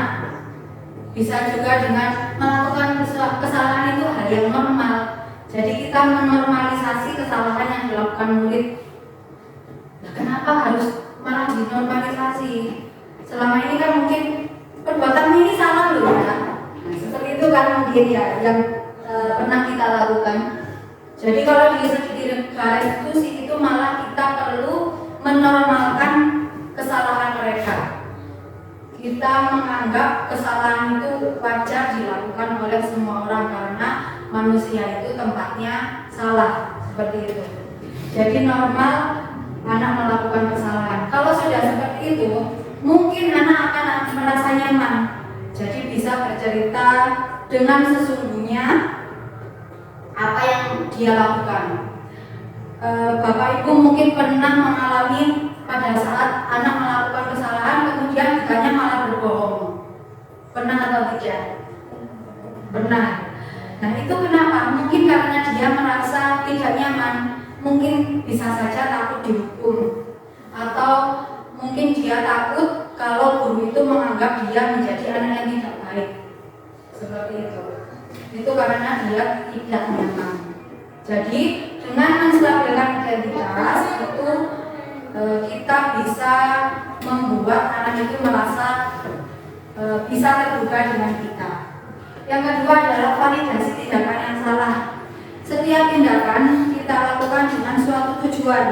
Bisa juga dengan melakukan kesalahan itu hal yang normal. Jadi kita menormalisasi kesalahan yang dilakukan murid. Nah, kenapa harus malah dinormalisasi? Selama ini kan mungkin perbuatan ini salah loh ya. Nah, seperti itu kan mungkin ya yang pernah kita lakukan. Jadi kalau di segitiga restitusi itu malah kita perlu menormalkan kesalahan mereka. Kita menganggap kesalahan itu wajar dilakukan oleh semua orang karena manusia itu tempatnya salah, seperti itu. Jadi normal anak melakukan kesalahan. Kalau sudah seperti itu, mungkin anak akan merasa nyaman. Jadi bisa bercerita dengan sesungguhnya apa yang dia lakukan. Bapak Ibu mungkin pernah mengalami pada saat anak melakukan kesalahan kemudian ditanya malah berbohong. Pernah atau tidak? Pernah. Nah, itu kenapa? Mungkin karena dia merasa tidak nyaman. Mungkin bisa saja takut dihukum. Atau mungkin dia takut kalau guru itu menganggap dia menjadi anak yang tidak baik. Seperti itu. Itu karena dia tidak nyaman. Jadi dengan menstabilkan identitas itu kita bisa membuat anak itu merasa bisa terbuka dengan kita. Yang kedua adalah validasi tindakan yang salah. Setiap tindakan kita lakukan dengan suatu tujuan,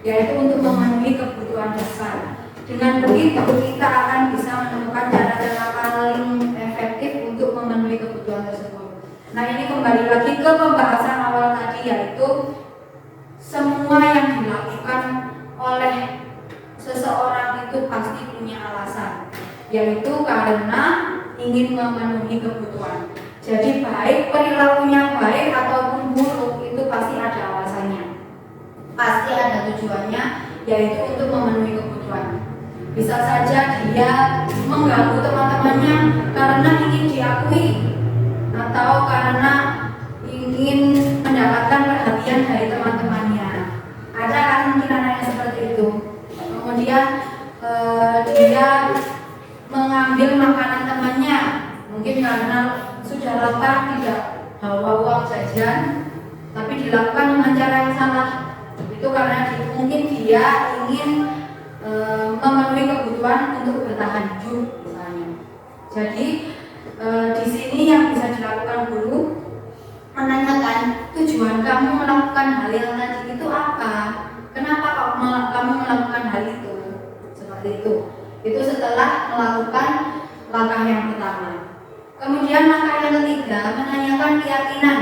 yaitu untuk memenuhi kebutuhan dasar. Dengan begitu kita akan bisa menemukan cara-cara paling efektif untuk memenuhi kebutuhan tersebut. Nah, ini kembali lagi ke pembahasan awal tadi, yaitu semua yang dilakukan oleh seseorang itu pasti punya alasan, yaitu karena ingin memenuhi kebutuhan. Jadi baik perilakunya baik ataupun buruk itu pasti ada alasannya, pasti ada tujuannya, yaitu untuk memenuhi kebutuhan. Bisa saja dia mengganggu teman-temannya karena ingin diakui atau karena ingin mendapatkan perhatian dari teman-temannya. Ada kan mungkin anaknya seperti itu. Kemudian dia mengambil makanan temannya, mungkin karena sudah lapar tidak bawa uang jajan, tapi dilakukan dengan cara yang salah. Itu karena mungkin dia ingin memenuhi kebutuhan untuk bertahan hidup misalnya. Jadi di sini yang bisa dilakukan guru menanyakan tujuan kamu melakukan hal yang tadi itu apa? Kenapa kamu melakukan hal itu? Seperti itu. Itu setelah melakukan langkah yang pertama. Kemudian langkah yang ketiga menanyakan keyakinan.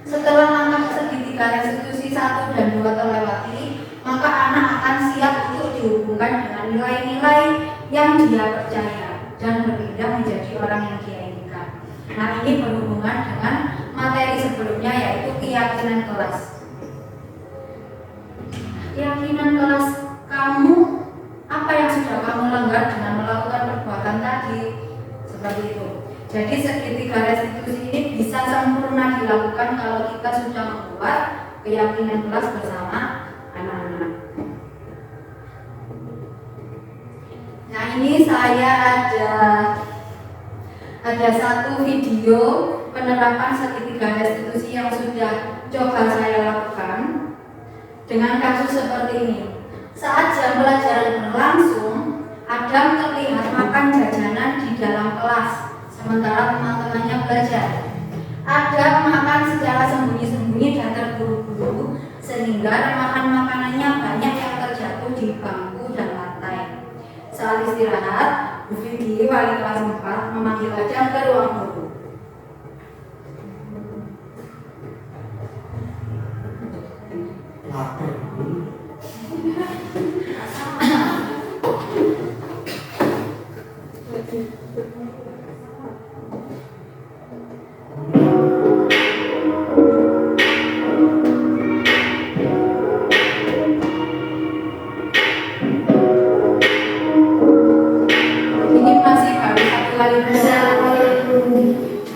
Setelah langkah segitiga restitusi 1 dan 2 terlewati, maka anak akan siap untuk dihubungkan dengan nilai-nilai yang dia percaya dan berpindah menjadi orang yang dia inginkan. Nah, ini berhubungan dengan materi sebelumnya, yaitu keyakinan kelas. Keyakinan kelas kamu, apa yang sudah kamu langgar dengan melakukan perbuatan tadi, seperti itu. Jadi segitiga restitusi ini bisa sempurna dilakukan kalau kita sudah membuat keyakinan kelas bersama anak-anak. Nah, ini saya ada satu video penerapan segitiga restitusi yang sudah coba saya lakukan dengan kasus seperti ini. Saat jam pelajaran berlangsung, Adam terlihat makan jajanan di dalam kelas, sementara teman-temannya belajar. Adam makan secara sembunyi-sembunyi dan terburu-buru, sehingga remakan makanannya banyak yang terjatuh di bangku dan lantai. Saat istirahat, Bu Vivi, wali kelas 4, memanggil Adam ke ruang guru. Ini masih baru satu kali.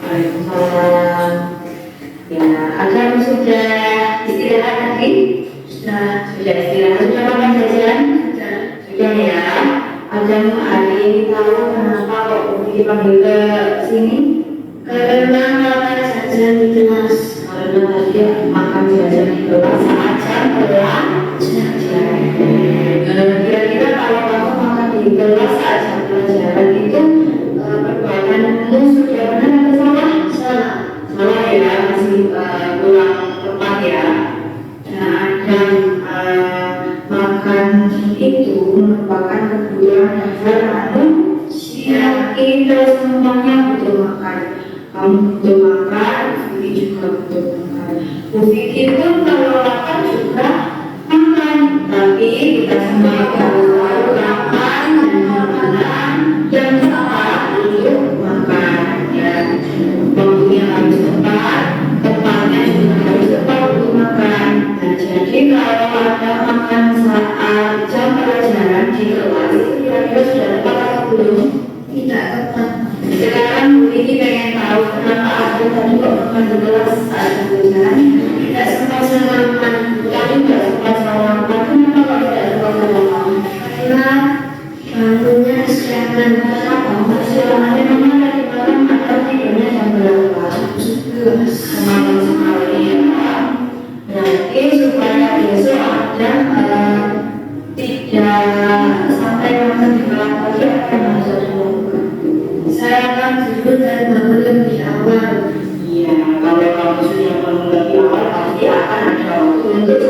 Waalaikumsalam. Ya, Adam sudah istirahat tadi? Sudah istirahat. Sudah makan jajan? Sudah ya. Adam hari ini tahu kenapa kok dipanggil ke sini? Karena makan jajan di kelas. Karena tadi makan jajan di kelas saat jam pelajaran. Kira-kira kalau kamu makan di kelas saat jam pelajaran itu perbuatanmu sudah benar atau salah? Salah ya, masih kurang tepat ya. Nah, dan makan itu merupakan kebutuhan dasar manusia. Kita semuanya butuh makan. Kamu butuh makan, Vivi juga butuh makan. Bu Vivi pun kalau lapar juga makan. Tapi kita semua harus tahu kapan dan mana yang tepat untuk makan. Ya, waktunya harus tepat, tempatnya juga harus tepat untuk makan. Nah, jadi kalau ada makan saat jam pelajaran di kelas itu kira-kira sudah tepat atau belum? Tidak tepat. Sekarang Bu Vivi pengen tahu kenapa aku tadi kok makan di kelas saat jam pelajaran tidak sempat sarapan. Kami tidak sempat sarapan. Kenapa kok tidak sempat sarapan? Karena bangunnya kesiangan. Kenapa? Kesiangannya memang tadi malam atau tidurnya jam berapa? 11 semalam sekali ya. Berarti supaya besok ada tidak sampai makan di kelas lagi akan masuk dilakukan. Saya akan tidur dan bangun lebih awal. Iya, kalau kamu sudah bangun lebih awal pasti akan ada waktu untuk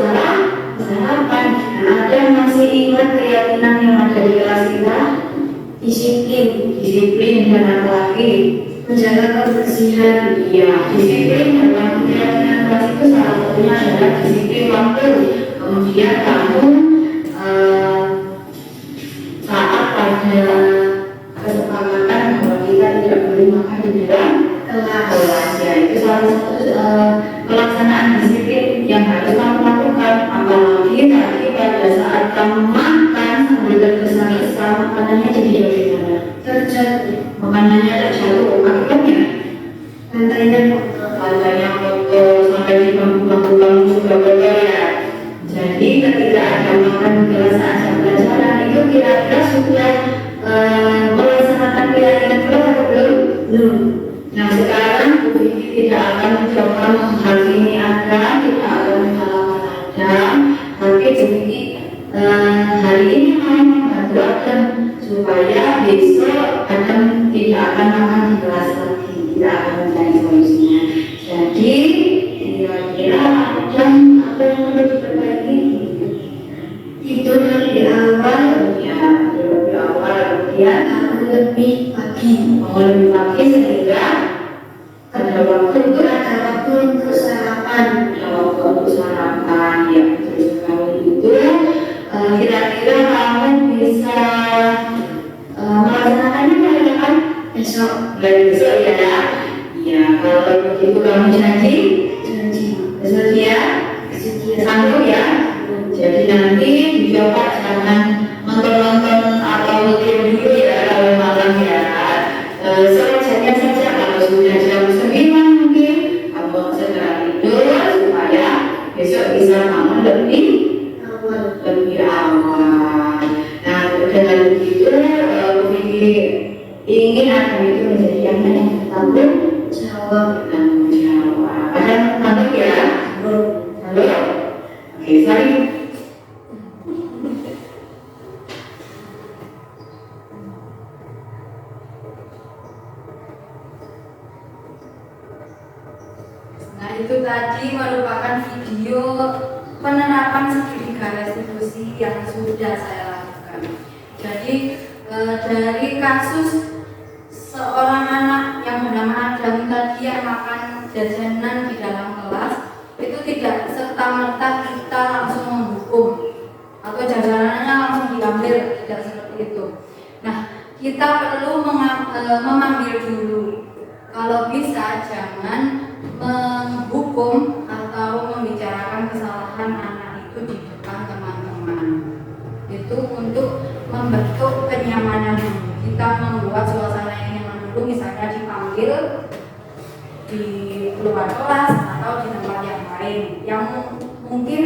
sarapan. Ada masih ingat keyakinan yang ada di kelas kita? Disiplin dan apa lagi? Menjaga kebersihan. Iya, disiplin dalam keyakinan kelas itu salah satunya adalah disiplin waktu. Kemudian kamu taat pada kesepakatan bahwa kita tidak boleh makan di dalam kelas. Ya, itu salah satu pelaksanaan disiplin yang harus kamu lakukan. Apalagi tadi pada saat kamu makan sambil tergesa-gesa makanannya jadi bagaimana? Terjatuh. Makanannya terjatuh. Akibatnya lantainya kotor sampai di bangku-bangku kamu juga kotor ya. Jadi ketika ada makan di kelas saat jam pelajaran itu kira-kira sudah melaksanakan keyakinan kelas atau belum? Belum. Nah, sekarang Bu Vivi tidak akan mencoba menghakimi Anda, tidak akan menyalahkan Anda, tapi Bu Vivi hari ini mau membantu Adam supaya besok Adam tidak akan makan di kelas lagi, tidak akan mencari solusinya. Jadi kira-kira Adam apa yang perlu diperbaiki? Tidur lebih awal, ya lebih awal, kemudian lebih pagi sehingga ada waktu untuk sarapan. Ya betul sekali itu. Kira-kira kamu bisa melaksanakannya pada kapan? Besok ya. Ya, kalau begitu kamu janji besok ya, sanggup ya. Jadi nanti dicoba jangan nonton atau tidur dulu ya kalau malam ya. Sewajarnya saja kalau sudah jam 9 mungkin kamu segera tidur supaya besok bisa bangun lebih awal. Nah, dengan begitu Bu Vivi ingin Adam itu menjadi yang bertanggung jawab. lagi.
Nah, itu tadi merupakan video penerapan segitiga restitusi yang sudah saya lakukan. Jadi dari kasus seorang anak yang bernama Adam tadi yang makan jajanan di dalam kelas, itu tidak serta-merta kita langsung menghukum atau jajanannya langsung diambil, tidak seperti itu. Nah, kita perlu memanggil dulu. Kalau bisa jangan menghukum atau membicarakan kesalahan anak itu di depan teman-teman. Itu untuk membentuk kenyamanan dulu. Kita membuat suasana yang nyaman dulu, misalnya dipanggil di luar kelas atau di tempat yang lain yang mungkin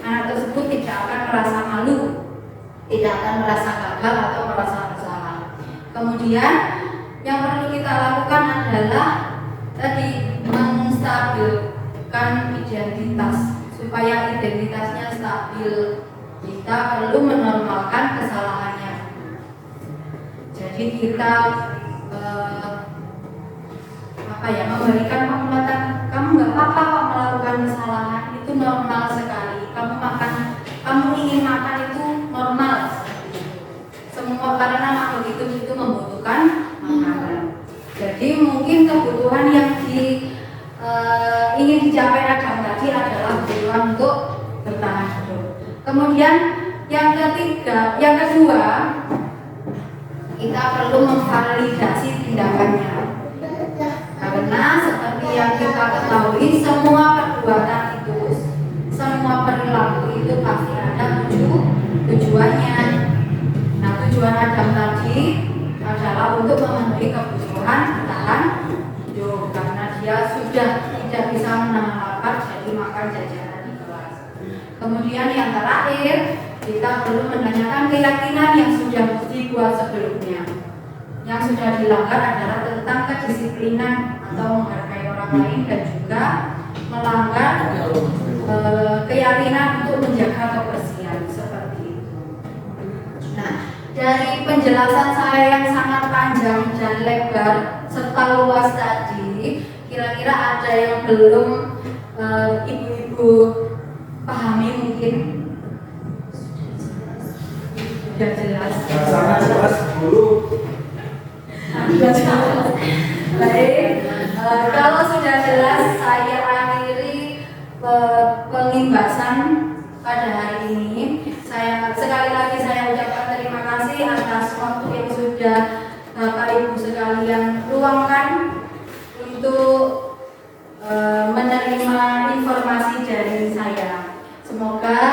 anak tersebut tidak akan merasa malu, tidak akan merasa gagal atau merasa bersalah. Kemudian yang perlu kita lakukan adalah tadi menstabilkan identitas supaya identitasnya stabil. Kita perlu menormalkan kesalahannya. Jadi kita memberikan penguatan. Kamu nggak apa-apa kok melakukan kesalahan, itu normal sekali. Kamu ingin makan itu normal. Semua karena makhluk itu membutuhkan makanan. Jadi mungkin kebutuhan yang ingin dicapai Adam tadi adalah kebutuhan untuk bertahan hidup. Kemudian yang kedua, kita perlu memvalidasi tindakannya. Karena seperti yang kita ketahui, semua perbuatan itu, semua perilaku itu pasti ada tujuannya. Nah, tujuan Adam tadi adalah untuk memenuhi kebutuhan bertahan hidup karena dia sudah tidak bisa menahan lapar, jadi makan jajanan di kelas. Kemudian yang terakhir, kita perlu menanyakan keyakinan yang sudah dibuat sebelumnya. Yang sudah dilanggar adalah tentang kedisiplinan atau menghargai orang lain dan juga melanggar keyakinan untuk menjaga kebersihan seperti itu. Nah, dari penjelasan saya yang sangat panjang dan lebar serta luas tadi, kira-kira ada yang belum ibu-ibu pahami mungkin? Sudah jelas.
Sangat jelas dulu.
Baik, kalau sudah jelas, saya akhiri pengimbasan pada hari ini. Sekali lagi saya ucapkan terima kasih atas waktu yang sudah Bapak Ibu sekalian luangkan untuk menerima informasi dari saya. Semoga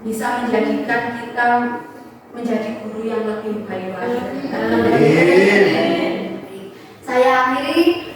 bisa menjadikan kita menjadi guru yang lebih baik lagi. Saya akhiri